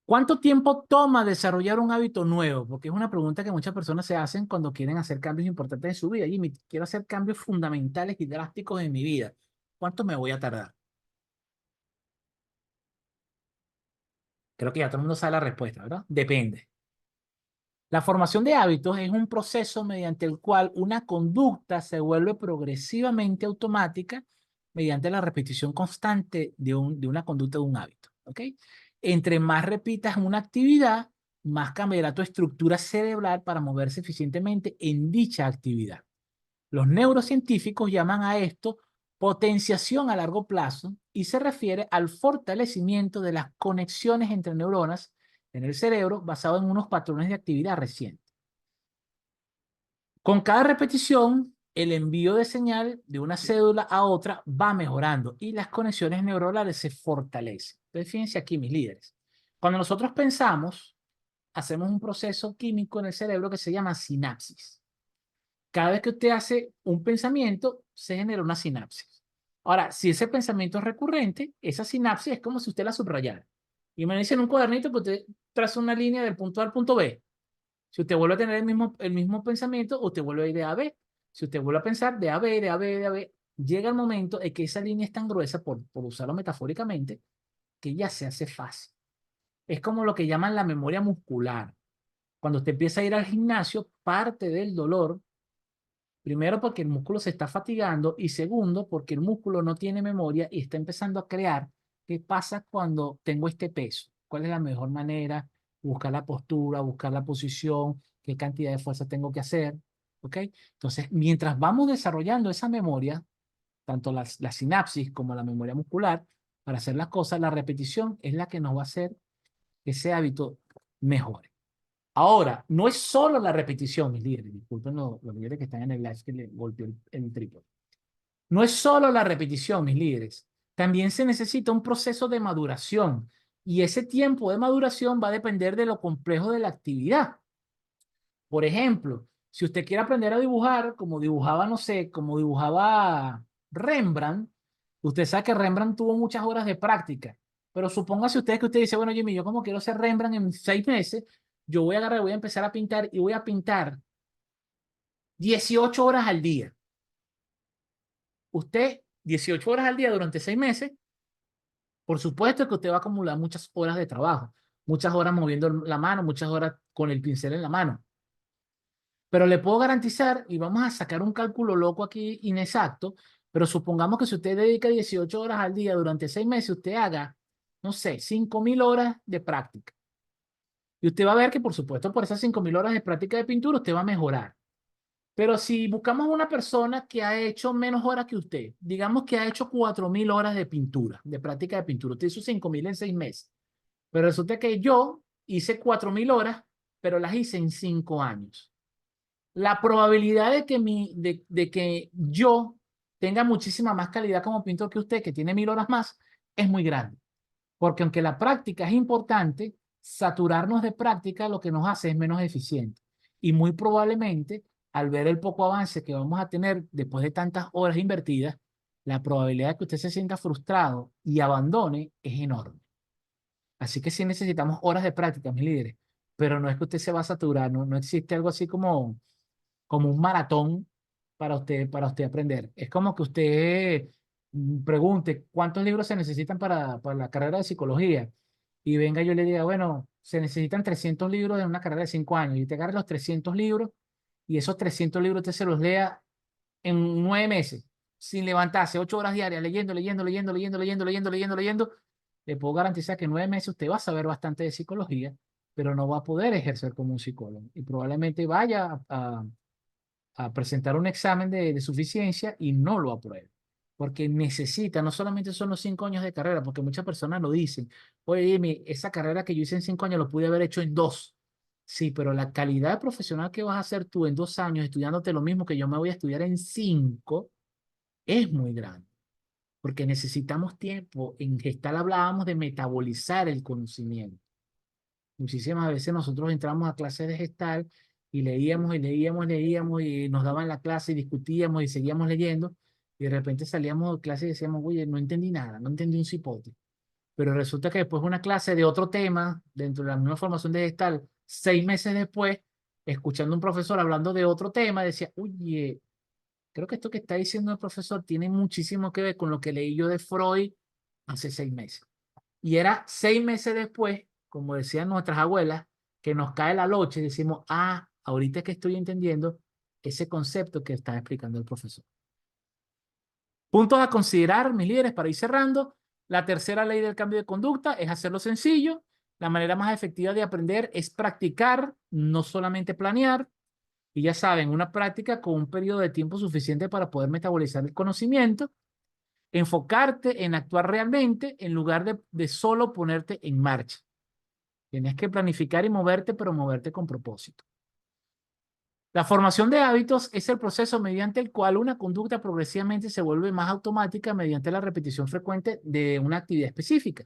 ¿Cuánto tiempo toma desarrollar un hábito nuevo? Porque es una pregunta que muchas personas se hacen cuando quieren hacer cambios importantes en su vida. Jimmy, quiero hacer cambios fundamentales y drásticos en mi vida. ¿Cuánto me voy a tardar? Creo que ya todo el mundo sabe la respuesta, ¿verdad? Depende. La formación de hábitos es un proceso mediante el cual una conducta se vuelve progresivamente automática mediante la repetición constante de una conducta de un hábito. ¿Ok? Entre más repitas una actividad, más cambiará tu estructura cerebral para moverse eficientemente en dicha actividad. Los neurocientíficos llaman a esto potenciación a largo plazo y se refiere al fortalecimiento de las conexiones entre neuronas en el cerebro basado en unos patrones de actividad recientes. Con cada repetición, el envío de señal de una cédula a otra va mejorando y las conexiones neuronales se fortalecen. Entonces, fíjense aquí, mis líderes. Cuando nosotros pensamos, hacemos un proceso químico en el cerebro que se llama sinapsis. Cada vez que usted hace un pensamiento, se genera una sinapsis. Ahora, si ese pensamiento es recurrente, esa sinapsis es como si usted la subrayara. Y me dice en un cuadernito que usted traza una línea del punto A al punto B. Si usted vuelve a tener el mismo pensamiento, usted vuelve a ir de A a B. Si usted vuelve a pensar de A a B, de A a B, de A a B, llega el momento en que esa línea es tan gruesa, por usarlo metafóricamente, que ya se hace fácil. Es como lo que llaman la memoria muscular. Cuando usted empieza a ir al gimnasio, parte del dolor, primero porque el músculo se está fatigando y segundo porque el músculo no tiene memoria y está empezando a crear qué pasa cuando tengo este peso, cuál es la mejor manera, buscar la postura, buscar la posición, qué cantidad de fuerza tengo que hacer, ¿ok? Entonces, mientras vamos desarrollando esa memoria, tanto la sinapsis como la memoria muscular, para hacer las cosas, la repetición es la que nos va a hacer que ese hábito mejore. Ahora, no es solo la repetición, mis líderes, disculpen los líderes que están en el live que le golpeó el trípode. No es solo la repetición, mis líderes. También se necesita un proceso de maduración y ese tiempo de maduración va a depender de lo complejo de la actividad. Por ejemplo, si usted quiere aprender a dibujar, como dibujaba, no sé, como dibujaba Rembrandt, usted sabe que Rembrandt tuvo muchas horas de práctica, pero supóngase usted que usted dice, bueno, Jimmy, yo como quiero ser Rembrandt en 6 meses, yo voy a agarrar, voy a empezar a pintar y voy a pintar 18 horas al día. Usted, 18 horas al día durante 6 meses, por supuesto que usted va a acumular muchas horas de trabajo, muchas horas moviendo la mano, muchas horas con el pincel en la mano. Pero le puedo garantizar, y vamos a sacar un cálculo loco aquí inexacto, pero supongamos que si usted dedica 18 horas al día durante 6 meses, usted haga, no sé, 5.000 horas de práctica. Y usted va a ver que, por supuesto, por esas 5.000 horas de práctica de pintura, usted va a mejorar. Pero si buscamos una persona que ha hecho menos horas que usted, digamos que ha hecho 4.000 horas de pintura, de práctica de pintura, usted hizo 5.000 en 6 meses. Pero resulta que yo hice 4.000 horas, pero las hice en 5 años. La probabilidad de que yo tenga muchísima más calidad como pintor que usted, que tiene 1000 horas más, es muy grande. Porque aunque la práctica es importante, saturarnos de práctica lo que nos hace es menos eficiente. Y muy probablemente, al ver el poco avance que vamos a tener después de tantas horas invertidas, la probabilidad de que usted se sienta frustrado y abandone es enorme. Así que sí necesitamos horas de práctica, mis líderes, pero no es que usted se va a saturar, no existe algo así como un maratón para usted aprender. Es como que usted pregunte cuántos libros se necesitan para la carrera de psicología y venga yo le diga, bueno, se necesitan 300 libros en una carrera de 5 años y te agarre los 300 libros y esos 300 libros usted se los lea en 9 meses, sin levantarse, 8 horas diarias, leyendo, leyendo, leyendo, leyendo, leyendo, leyendo, leyendo, leyendo. Le puedo garantizar que en 9 meses usted va a saber bastante de psicología, pero no va a poder ejercer como un psicólogo y probablemente vaya a presentar un examen de suficiencia y no lo apruebe. Porque necesita, no solamente son los 5 años de carrera, porque muchas personas lo dicen, oye, dime, esa carrera que yo hice en 5 años lo pude haber hecho en 2. Sí, pero la calidad profesional que vas a hacer tú en 2 años estudiándote lo mismo que yo me voy a estudiar en 5 es muy grande, porque necesitamos tiempo. En Gestal hablábamos de metabolizar el conocimiento. Muchísimas veces nosotros entramos a clases de Gestal y leíamos y leíamos, leíamos y nos daban la clase y discutíamos y seguíamos leyendo y de repente salíamos de clase y decíamos, oye, no entendí nada, no entendí un cipote. Pero resulta que después una clase de otro tema, dentro de la misma formación de Gestal, 6 meses después, escuchando a un profesor hablando de otro tema, decía, oye, creo que esto que está diciendo el profesor tiene muchísimo que ver con lo que leí yo de Freud hace 6 meses. Y era 6 meses después, como decían nuestras abuelas, que nos cae la locha y decimos, ah, ahorita es que estoy entendiendo ese concepto que está explicando el profesor. Puntos a considerar, mis líderes, para ir cerrando. La tercera ley del cambio de conducta es hacerlo sencillo. La manera más efectiva de aprender es practicar, no solamente planear. Y ya saben, una práctica con un periodo de tiempo suficiente para poder metabolizar el conocimiento. Enfocarte en actuar realmente en lugar de solo ponerte en marcha. Tienes que planificar y moverte, pero moverte con propósito. La formación de hábitos es el proceso mediante el cual una conducta progresivamente se vuelve más automática mediante la repetición frecuente de una actividad específica.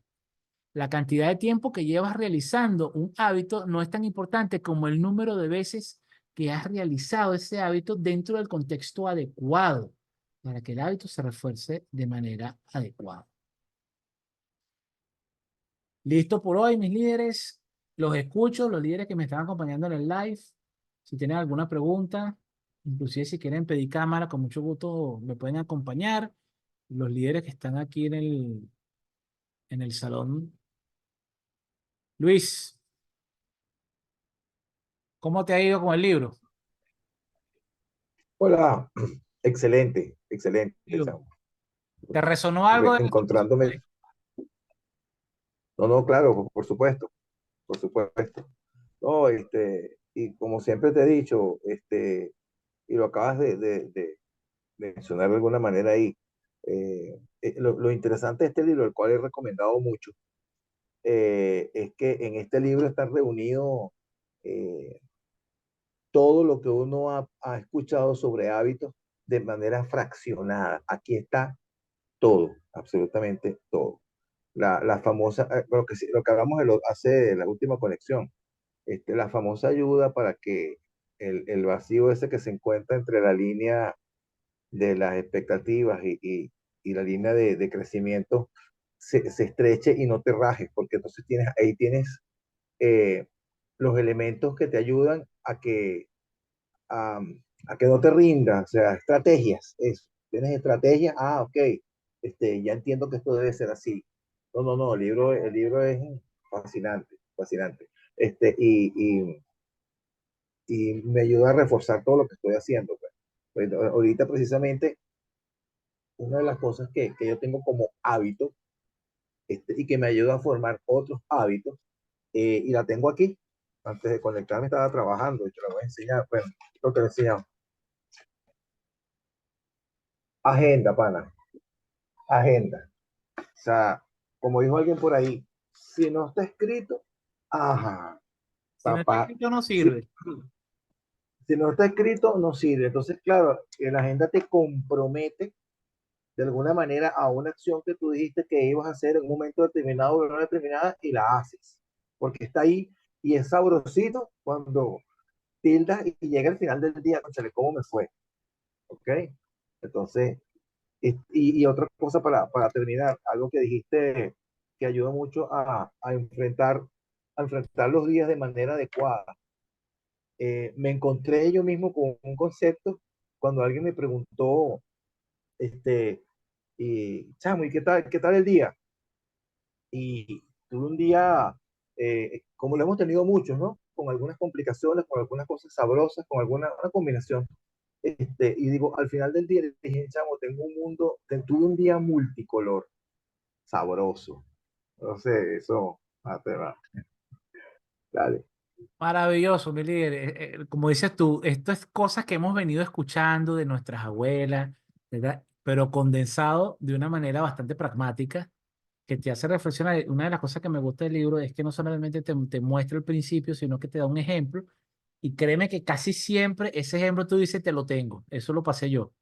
La cantidad de tiempo que llevas realizando un hábito no es tan importante como el número de veces que has realizado ese hábito dentro del contexto adecuado para que el hábito se refuerce de manera adecuada. Listo por hoy, mis líderes. Los escucho, los líderes que me están acompañando en el live. Si tienen alguna pregunta, inclusive si quieren pedir cámara, con mucho gusto me pueden acompañar. Los líderes que están aquí en el salón. Luis, ¿cómo te ha ido con el libro?
Hola, excelente, excelente, Saúl.
¿Te resonó algo de lo que
Encontrándome.
pusiste?
No, no, claro, por supuesto, por supuesto. No, y como siempre te he dicho, y lo acabas de mencionar de alguna manera ahí, lo interesante de este libro, el cual he recomendado mucho, es que en este libro está reunido eh, todo lo que uno ha escuchado sobre hábitos de manera fraccionada. Aquí está todo, absolutamente todo. La famosa, lo que hablamos hace la última conexión, la famosa ayuda para que el vacío ese que se encuentra entre la línea de las expectativas y la línea de crecimiento se estreche y no te rajes, porque entonces ahí tienes eh, los elementos que te ayudan a, a que no te rindas, o sea, estrategias, eso. ¿Tienes estrategias? Ah, ok, ya entiendo que esto debe ser así. No, no, no, el libro es fascinante, fascinante. Y me ayuda a reforzar todo lo que estoy haciendo, pues. Ahorita precisamente una de las cosas que yo tengo como hábito, y que me ayuda a formar otros hábitos, y la tengo aquí. Antes de conectarme estaba trabajando y te la voy a enseñar. Bueno, lo que le he enseñado. Agenda, pana, agenda. O sea, como dijo alguien por ahí, si no está escrito, ajá,
Si no está
papá,
escrito, no
si,
sirve.
si no está escrito, no sirve. Entonces, claro, la agenda te compromete, de alguna manera a una acción que tú dijiste que ibas a hacer en un momento determinado o en una determinada y la haces, porque está ahí y es sabrosito cuando tildas y llega el final del día, conchale, ¿cómo me fue? ¿Ok? Entonces, y otra cosa para terminar, algo que dijiste que ayuda mucho a enfrentar los días de manera adecuada. Me encontré yo mismo con un concepto cuando alguien me preguntó, chamo, ¿y qué tal el día? Y tuve un día, como lo hemos tenido muchos, ¿no? Con algunas complicaciones, con algunas cosas sabrosas, con alguna una combinación. Y digo, al final del día le dije, chamo, tuve un día multicolor, sabroso. Entonces, eso, te va. Dale.
Maravilloso, mi líder. Como dices tú, esto es cosas que hemos venido escuchando de nuestras abuelas, ¿verdad? Pero condensado de una manera bastante pragmática que te hace reflexionar. Una de las cosas que me gusta del libro es que no solamente te muestra el principio, sino que te da un ejemplo. Y créeme que casi siempre ese ejemplo tú dices, te lo tengo. Eso lo pasé yo.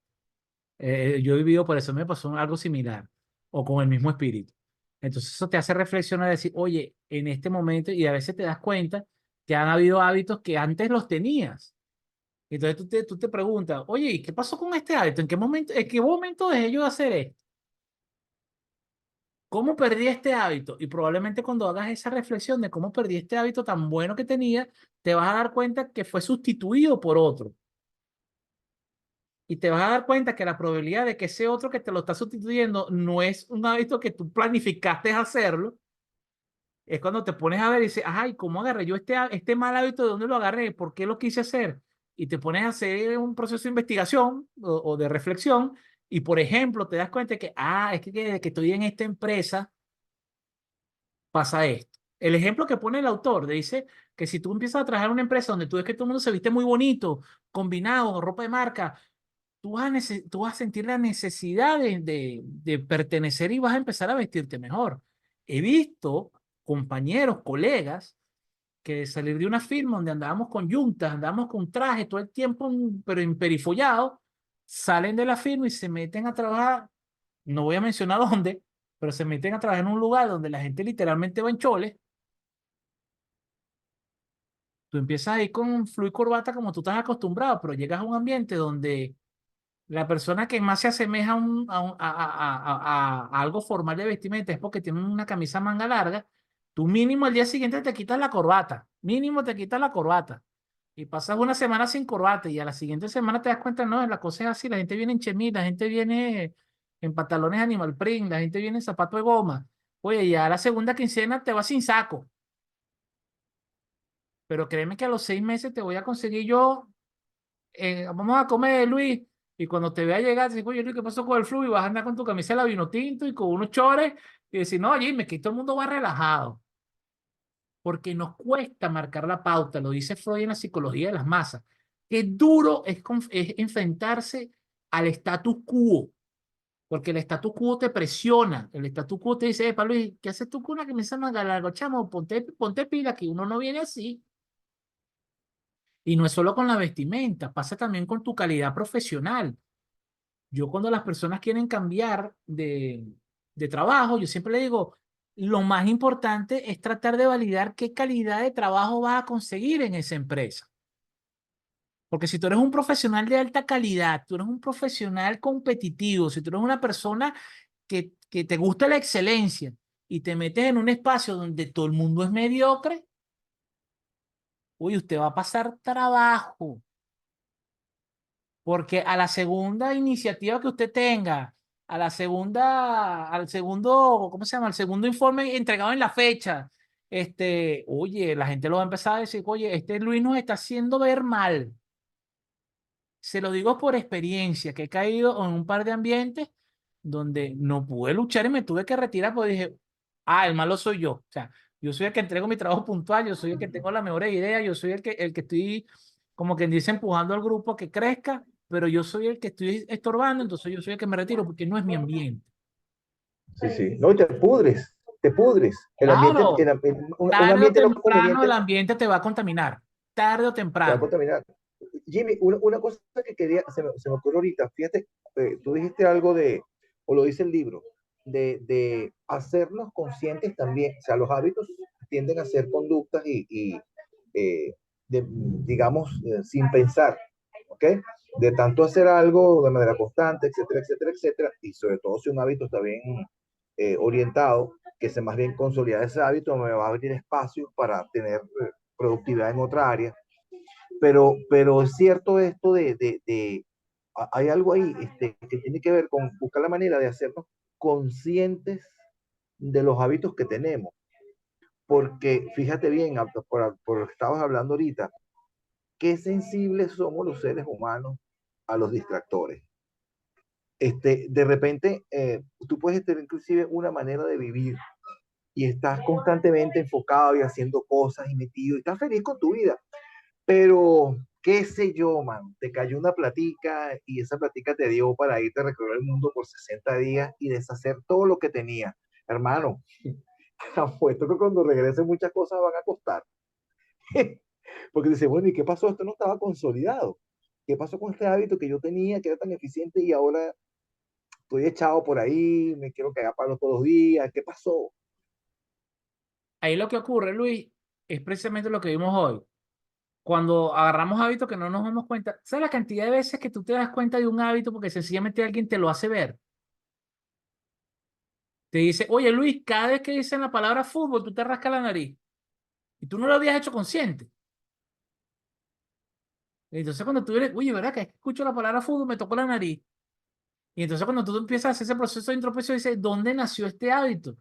Yo he vivido por eso, me pasó algo similar o con el mismo espíritu. Entonces eso te hace reflexionar y decir, oye, en este momento, y a veces te das cuenta que han habido hábitos que antes los tenías. Entonces tú te preguntas, oye, ¿y qué pasó con este hábito? En qué momento dejé yo de hacer esto? ¿Cómo perdí este hábito? Y probablemente cuando hagas esa reflexión de cómo perdí este hábito tan bueno que tenía, te vas a dar cuenta que fue sustituido por otro. Y te vas a dar cuenta que la probabilidad de que ese otro que te lo está sustituyendo no es un hábito que tú planificaste hacerlo, es cuando te pones a ver y dices, ay, ¿cómo agarré yo este mal hábito? ¿De dónde lo agarré? ¿Por qué lo quise hacer? Y te pones a hacer un proceso de investigación o de reflexión y, por ejemplo, te das cuenta de que, es que desde que estoy en esta empresa pasa esto. El ejemplo que pone el autor dice que si tú empiezas a trabajar en una empresa donde tú ves que todo el mundo se viste muy bonito, combinado, ropa de marca, tú vas a sentir la necesidad de pertenecer y vas a empezar a vestirte mejor. He visto compañeros, colegas, que de salir de una firma donde andábamos con yuntas, andábamos con traje todo el tiempo, pero emperifollados, salen de la firma y se meten a trabajar, no voy a mencionar dónde, pero se meten a trabajar en un lugar donde la gente literalmente va en choles. Tú empiezas ahí con flu y corbata como tú estás acostumbrado, pero llegas a un ambiente donde la persona que más se asemeja a algo formal de vestimenta es porque tiene una camisa manga larga. Tú mínimo al día siguiente te quitas la corbata. Mínimo te quitas la corbata. Y pasas una semana sin corbata y a la siguiente semana te das cuenta, no, la cosa es así. La gente viene en chemis, la gente viene en pantalones animal print, la gente viene en zapato de goma. Oye, ya a la segunda quincena te vas sin saco. Pero créeme que a los 6 meses te voy a conseguir yo, vamos a comer, Luis. Y cuando te vea llegar, te digo, oye, Luis, ¿qué pasó con el flu? Y vas a andar con tu camisa de la vino tinto y con unos chores. Y decir, no, Jimmy, que todo el mundo va relajado. Porque nos cuesta marcar la pauta, lo dice Freud en la psicología de las masas. Qué duro es enfrentarse al status quo. Porque el status quo te presiona. El status quo te dice, Luis, ¿qué haces tú con una camisa manga larga? Chamo, ponte pila, que uno no viene así. Y no es solo con la vestimenta, pasa también con tu calidad profesional. Yo cuando las personas quieren cambiar de trabajo, yo siempre le digo, lo más importante es tratar de validar qué calidad de trabajo vas a conseguir en esa empresa. Porque si tú eres un profesional de alta calidad, tú eres un profesional competitivo, si tú eres una persona que te gusta la excelencia y te metes en un espacio donde todo el mundo es mediocre, uy, usted va a pasar trabajo. Porque a la segunda iniciativa que usted tenga, al segundo, ¿cómo se llama? Al segundo informe entregado en la fecha, oye, la gente lo va a empezar a decir, oye, este Luis nos está haciendo ver mal. Se lo digo por experiencia, que he caído en un par de ambientes donde no pude luchar y me tuve que retirar porque dije, el malo soy yo. O sea, yo soy el que entrego mi trabajo puntual, yo soy el que tengo las mejores ideas, yo soy el que estoy, como quien dice, empujando al grupo a que crezca, pero yo soy el que estoy estorbando, entonces yo soy el que me retiro porque no es mi ambiente.
Sí, sí. No, y te pudres, te pudres.
Claro,
Un
tarde o
ambiente no
temprano el
conveniente
ambiente te va a contaminar, tarde o
te va a
temprano.
contaminar. Jimmy, una cosa que quería, se me ocurrió ahorita, fíjate, tú dijiste algo de, o lo dice el libro, de hacernos conscientes también. O sea, los hábitos tienden a ser conductas eh, digamos, sin pensar, ¿ok? De tanto hacer algo de manera constante, etcétera, etcétera, etcétera, y sobre todo si un hábito está bien orientado, que se más bien consolidar ese hábito, me va a abrir espacio para tener productividad en otra área. Pero es cierto esto hay algo ahí que tiene que ver con buscar la manera de hacernos conscientes de los hábitos que tenemos. Porque fíjate bien, por lo que estabas hablando ahorita, qué sensibles somos los seres humanos a los distractores. De repente, tú puedes tener inclusive una manera de vivir y estás constantemente enfocado y haciendo cosas y metido y estás feliz con tu vida. Pero, qué sé yo, man, te cayó una platica y esa platica te dio para irte a recorrer el mundo por 60 días y deshacer todo lo que tenía. Hermano, apuesto que cuando regrese muchas cosas van a costar. Porque dice, bueno, ¿y qué pasó? Esto no estaba consolidado. ¿Qué pasó con este hábito que yo tenía, que era tan eficiente y ahora estoy echado por ahí, me quiero cagar palo todos los días? ¿Qué pasó?
Ahí lo que ocurre, Luis, es precisamente lo que vimos hoy. Cuando agarramos hábitos que no nos damos cuenta, ¿sabes la cantidad de veces que tú te das cuenta de un hábito porque sencillamente alguien te lo hace ver? Te dice, oye Luis, cada vez que dicen la palabra fútbol, tú te rascas la nariz. Y tú no lo habías hecho consciente. Entonces cuando tú eres, oye, ¿verdad que escucho la palabra fútbol, me tocó la nariz? Y entonces cuando tú empiezas a hacer ese proceso de introspección, dices, ¿dónde nació este hábito?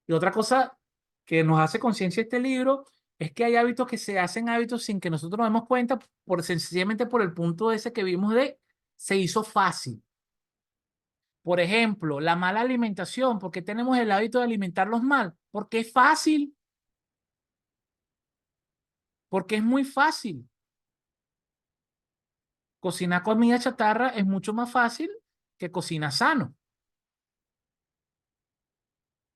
Y otra cosa que nos hace conciencia este libro es que hay hábitos que se hacen hábitos sin que nosotros nos demos cuenta, sencillamente por el punto ese que vimos de se hizo fácil. Por ejemplo, la mala alimentación. ¿Por qué tenemos el hábito de alimentarlos mal? Porque es fácil, porque es muy fácil. Cocinar comida chatarra es mucho más fácil que cocinar sano.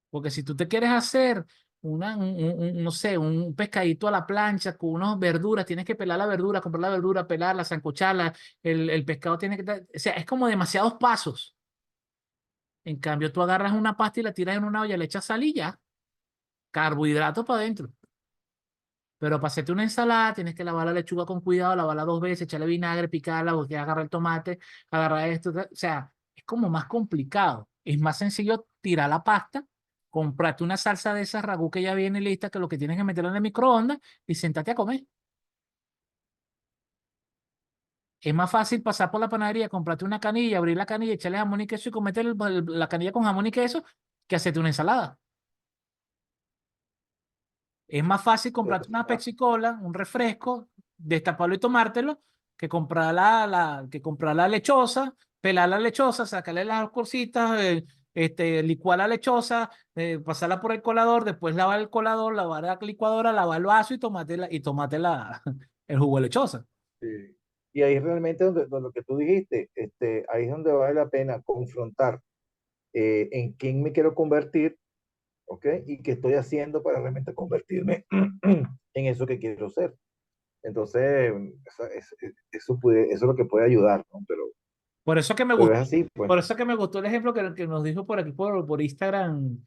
Porque si tú te quieres hacer no sé, un pescadito a la plancha con unas verduras, tienes que pelar la verdura, comprar la verdura, pelarla, sancocarla, el pescado tiene que o sea, es como demasiados pasos. En cambio, tú agarras una pasta y la tiras en una olla, le echas sal y ya, carbohidratos para adentro. Pero para hacerte una ensalada, tienes que lavar la lechuga con cuidado, lavarla dos veces, echarle vinagre, picarla, porque agarrar el tomate, agarrar esto, o sea, es como más complicado. Es más sencillo tirar la pasta, comprarte una salsa de esa ragú que ya viene lista, que lo que tienes que meterla en el microondas y sentarte a comer. Es más fácil pasar por la panadería, comprarte una canilla, abrir la canilla, echarle jamón y queso y comerte la canilla con jamón y queso que hacerte una ensalada. Es más fácil comprarte una Pepsi Cola, un refresco, destaparlo y tomártelo, que comprar que comprar la lechosa, pelar la lechosa, sacarle las cositas, licuar la lechosa, pasarla por el colador, después lavar el colador, lavar la licuadora, lavar el vaso y tomate el jugo de lechosa.
Sí. Y ahí realmente donde lo que tú dijiste, ahí es donde vale la pena confrontar en quién me quiero convertir, ¿ok? Y qué estoy haciendo para realmente convertirme en eso que quiero ser. Entonces, eso es lo que puede ayudar, ¿no?
Por eso que me
Pero es
gustó,
así, pues.
por eso que me gustó el ejemplo que nos dijo por aquí por Instagram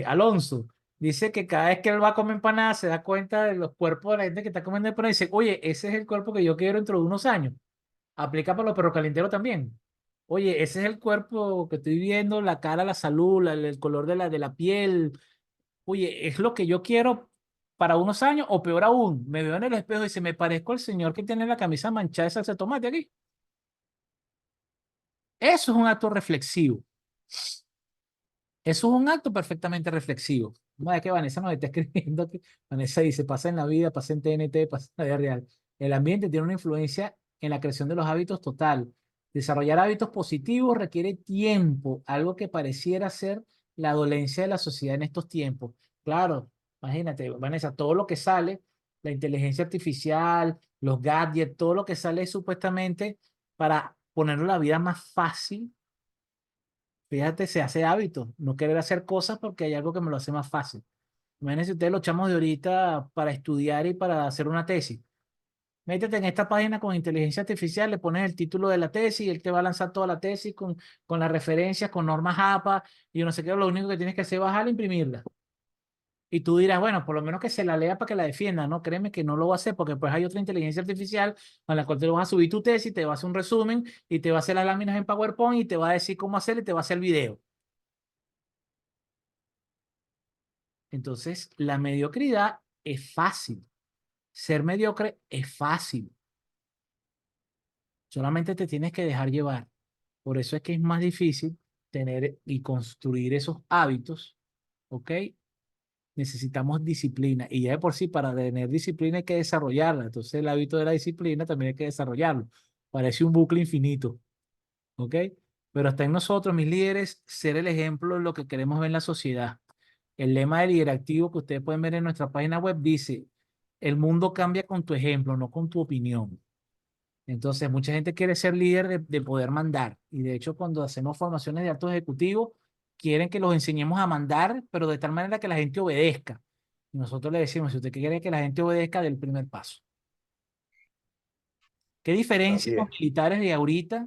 Alonso. Dice que cada vez que él va a comer empanadas se da cuenta de los cuerpos de la gente que está comiendo empanadas y dice, oye, ese es el cuerpo que yo quiero dentro de unos años. Aplica para los perros calenteros también. Oye, ese es el cuerpo que estoy viendo, la cara, la salud, el color de la piel. Oye, es lo que yo quiero para unos años o peor aún, me veo en el espejo y se me parezco al señor que tiene la camisa manchada de salsa de tomate aquí. Eso es un acto reflexivo. Eso es un acto perfectamente reflexivo. No es que Vanessa nos está escribiendo que Vanessa dice, pasa en la vida, pasa en TNT, pasa en la vida real. El ambiente tiene una influencia en la creación de los hábitos total. Desarrollar hábitos positivos requiere tiempo, algo que pareciera ser la dolencia de la sociedad en estos tiempos. Claro, imagínate, Vanessa, todo lo que sale, la inteligencia artificial, los gadgets, todo lo que sale es supuestamente para poner la vida más fácil. Fíjate, se hace hábito, no querer hacer cosas porque hay algo que me lo hace más fácil. Imagínense ustedes los chamos de ahorita para estudiar y para hacer una tesis. Métete en esta página con inteligencia artificial, le pones el título de la tesis y él te va a lanzar toda la tesis con las referencias, con normas APA y yo no sé qué, lo único que tienes que hacer es bajarla e imprimirla. Y tú dirás, bueno, por lo menos que se la lea para que la defienda, ¿no? Créeme que no lo va a hacer porque pues hay otra inteligencia artificial a la cual te lo vas a subir tu tesis, te va a hacer un resumen y te va a hacer las láminas en PowerPoint y te va a decir cómo hacerlo y te va a hacer el video. Entonces, la mediocridad es fácil. Ser mediocre es fácil. Solamente te tienes que dejar llevar. Por eso es que es más difícil tener y construir esos hábitos, ¿ok? Necesitamos disciplina y ya de por sí para tener disciplina hay que desarrollarla. Entonces el hábito de la disciplina también hay que desarrollarlo. Parece un bucle infinito, ¿ok? Pero está en nosotros, mis líderes, ser el ejemplo de lo que queremos ver en la sociedad. El lema del líder activo que ustedes pueden ver en nuestra página web dice, el mundo cambia con tu ejemplo, no con tu opinión. Entonces, mucha gente quiere ser líder de poder mandar. Y de hecho, cuando hacemos formaciones de altos ejecutivos, quieren que los enseñemos a mandar, pero de tal manera que la gente obedezca. Y nosotros le decimos, si usted quiere que la gente obedezca, del primer paso. ¿Qué diferencia
Así
los
es.
militares de ahorita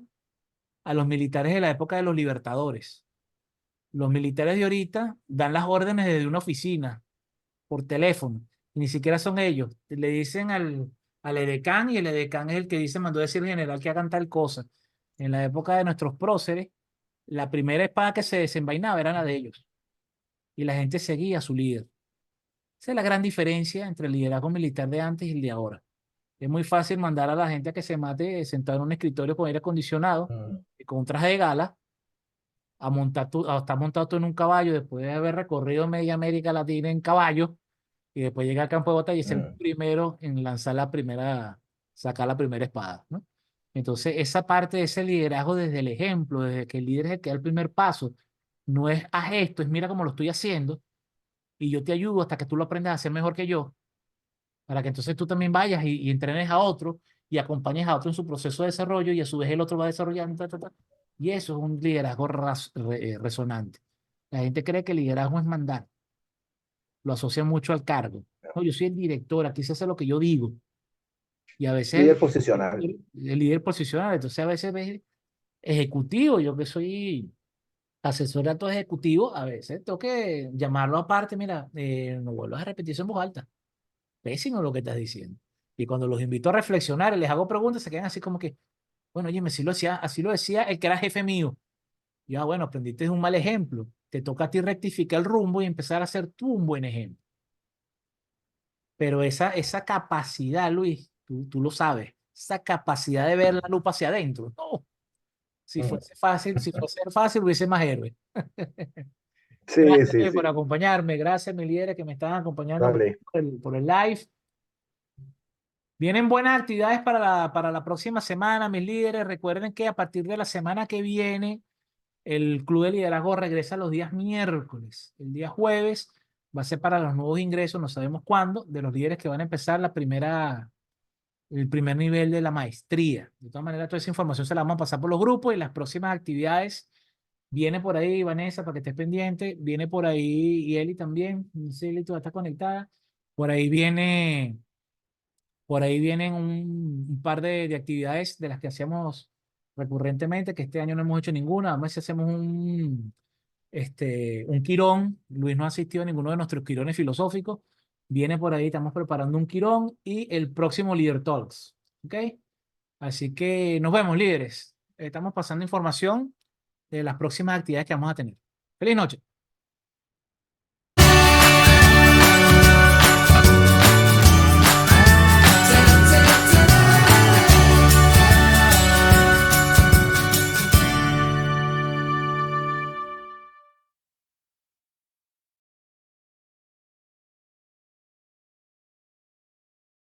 a los militares de la época de los libertadores? Los militares de ahorita dan las órdenes desde una oficina, por teléfono. Y ni siquiera son ellos. Le dicen al edecán y el edecán es el que dice, mandó a decir el general que hagan tal cosa. En la época de nuestros próceres, la primera espada que se desenvainaba era la de ellos. Y la gente seguía a su líder. Esa es la gran diferencia entre el liderazgo militar de antes y el de ahora. Es muy fácil mandar a la gente a que se mate sentado en un escritorio con aire acondicionado
Mm,
y con un traje de gala, a estar montado tú en un caballo después de haber recorrido media América Latina en caballo y después llega al campo de batalla y es el
mm.
primero en lanzar sacar la primera espada, ¿no? Entonces, esa parte de ese liderazgo desde el ejemplo, desde que el líder es el que da el primer paso, no es haz esto, es mira cómo lo estoy haciendo y yo te ayudo hasta que tú lo aprendas a hacer mejor que yo, para que entonces tú también vayas y entrenes a otro y acompañes a otro en su proceso de desarrollo y a su vez el otro va desarrollando, ta, ta, ta. Y eso es un liderazgo resonante. La gente cree que el liderazgo es mandar, lo asocia mucho al cargo. No, yo soy el director, aquí se hace lo que yo digo. Y a veces
Líder posicional.
el líder posicional, entonces a veces ves ejecutivo, yo que soy asesor de alto ejecutivo, a veces tengo que llamarlo aparte, mira, no vuelvas a repetir eso en voz alta. Pésimo lo que estás diciendo. Y cuando los invito a reflexionar y les hago preguntas, se quedan así como que, bueno, oye, así lo decía el que era jefe mío. Ya, bueno, aprendiste un mal ejemplo. Te toca a ti rectificar el rumbo y empezar a ser tú un buen ejemplo. Pero esa capacidad, Luis, tú lo sabes, esa capacidad de ver la lupa hacia adentro. No,
Mm.
si fuese fácil, hubiese más héroes.
Sí,
Gracias
sí,
por
sí.
acompañarme, gracias, mi líder, que me están acompañando
Dale.
por el live. Vienen buenas actividades para la próxima semana, mis líderes. Recuerden que a partir de la semana que viene, el Club de Liderazgo regresa los días miércoles. El día jueves va a ser para los nuevos ingresos, no sabemos cuándo, de los líderes que van a empezar el primer nivel de la maestría. De todas maneras, toda esa información se la vamos a pasar por los grupos y las próximas actividades. Viene por ahí Vanessa, para que estés pendiente. Viene por ahí y Eli también. No sé, Eli, tú estás conectada. Por ahí viene, por ahí vienen un par de actividades de las que hacíamos recurrentemente, que este año no hemos hecho ninguna. Vamos a ver si hacemos un quirón. Luis no ha asistido a ninguno de nuestros quirones filosóficos. Viene por ahí, estamos preparando un quirón y el próximo Leader Talks. ¿Ok? Así que nos vemos, líderes. Estamos pasando información de las próximas actividades que vamos a tener. Feliz noche.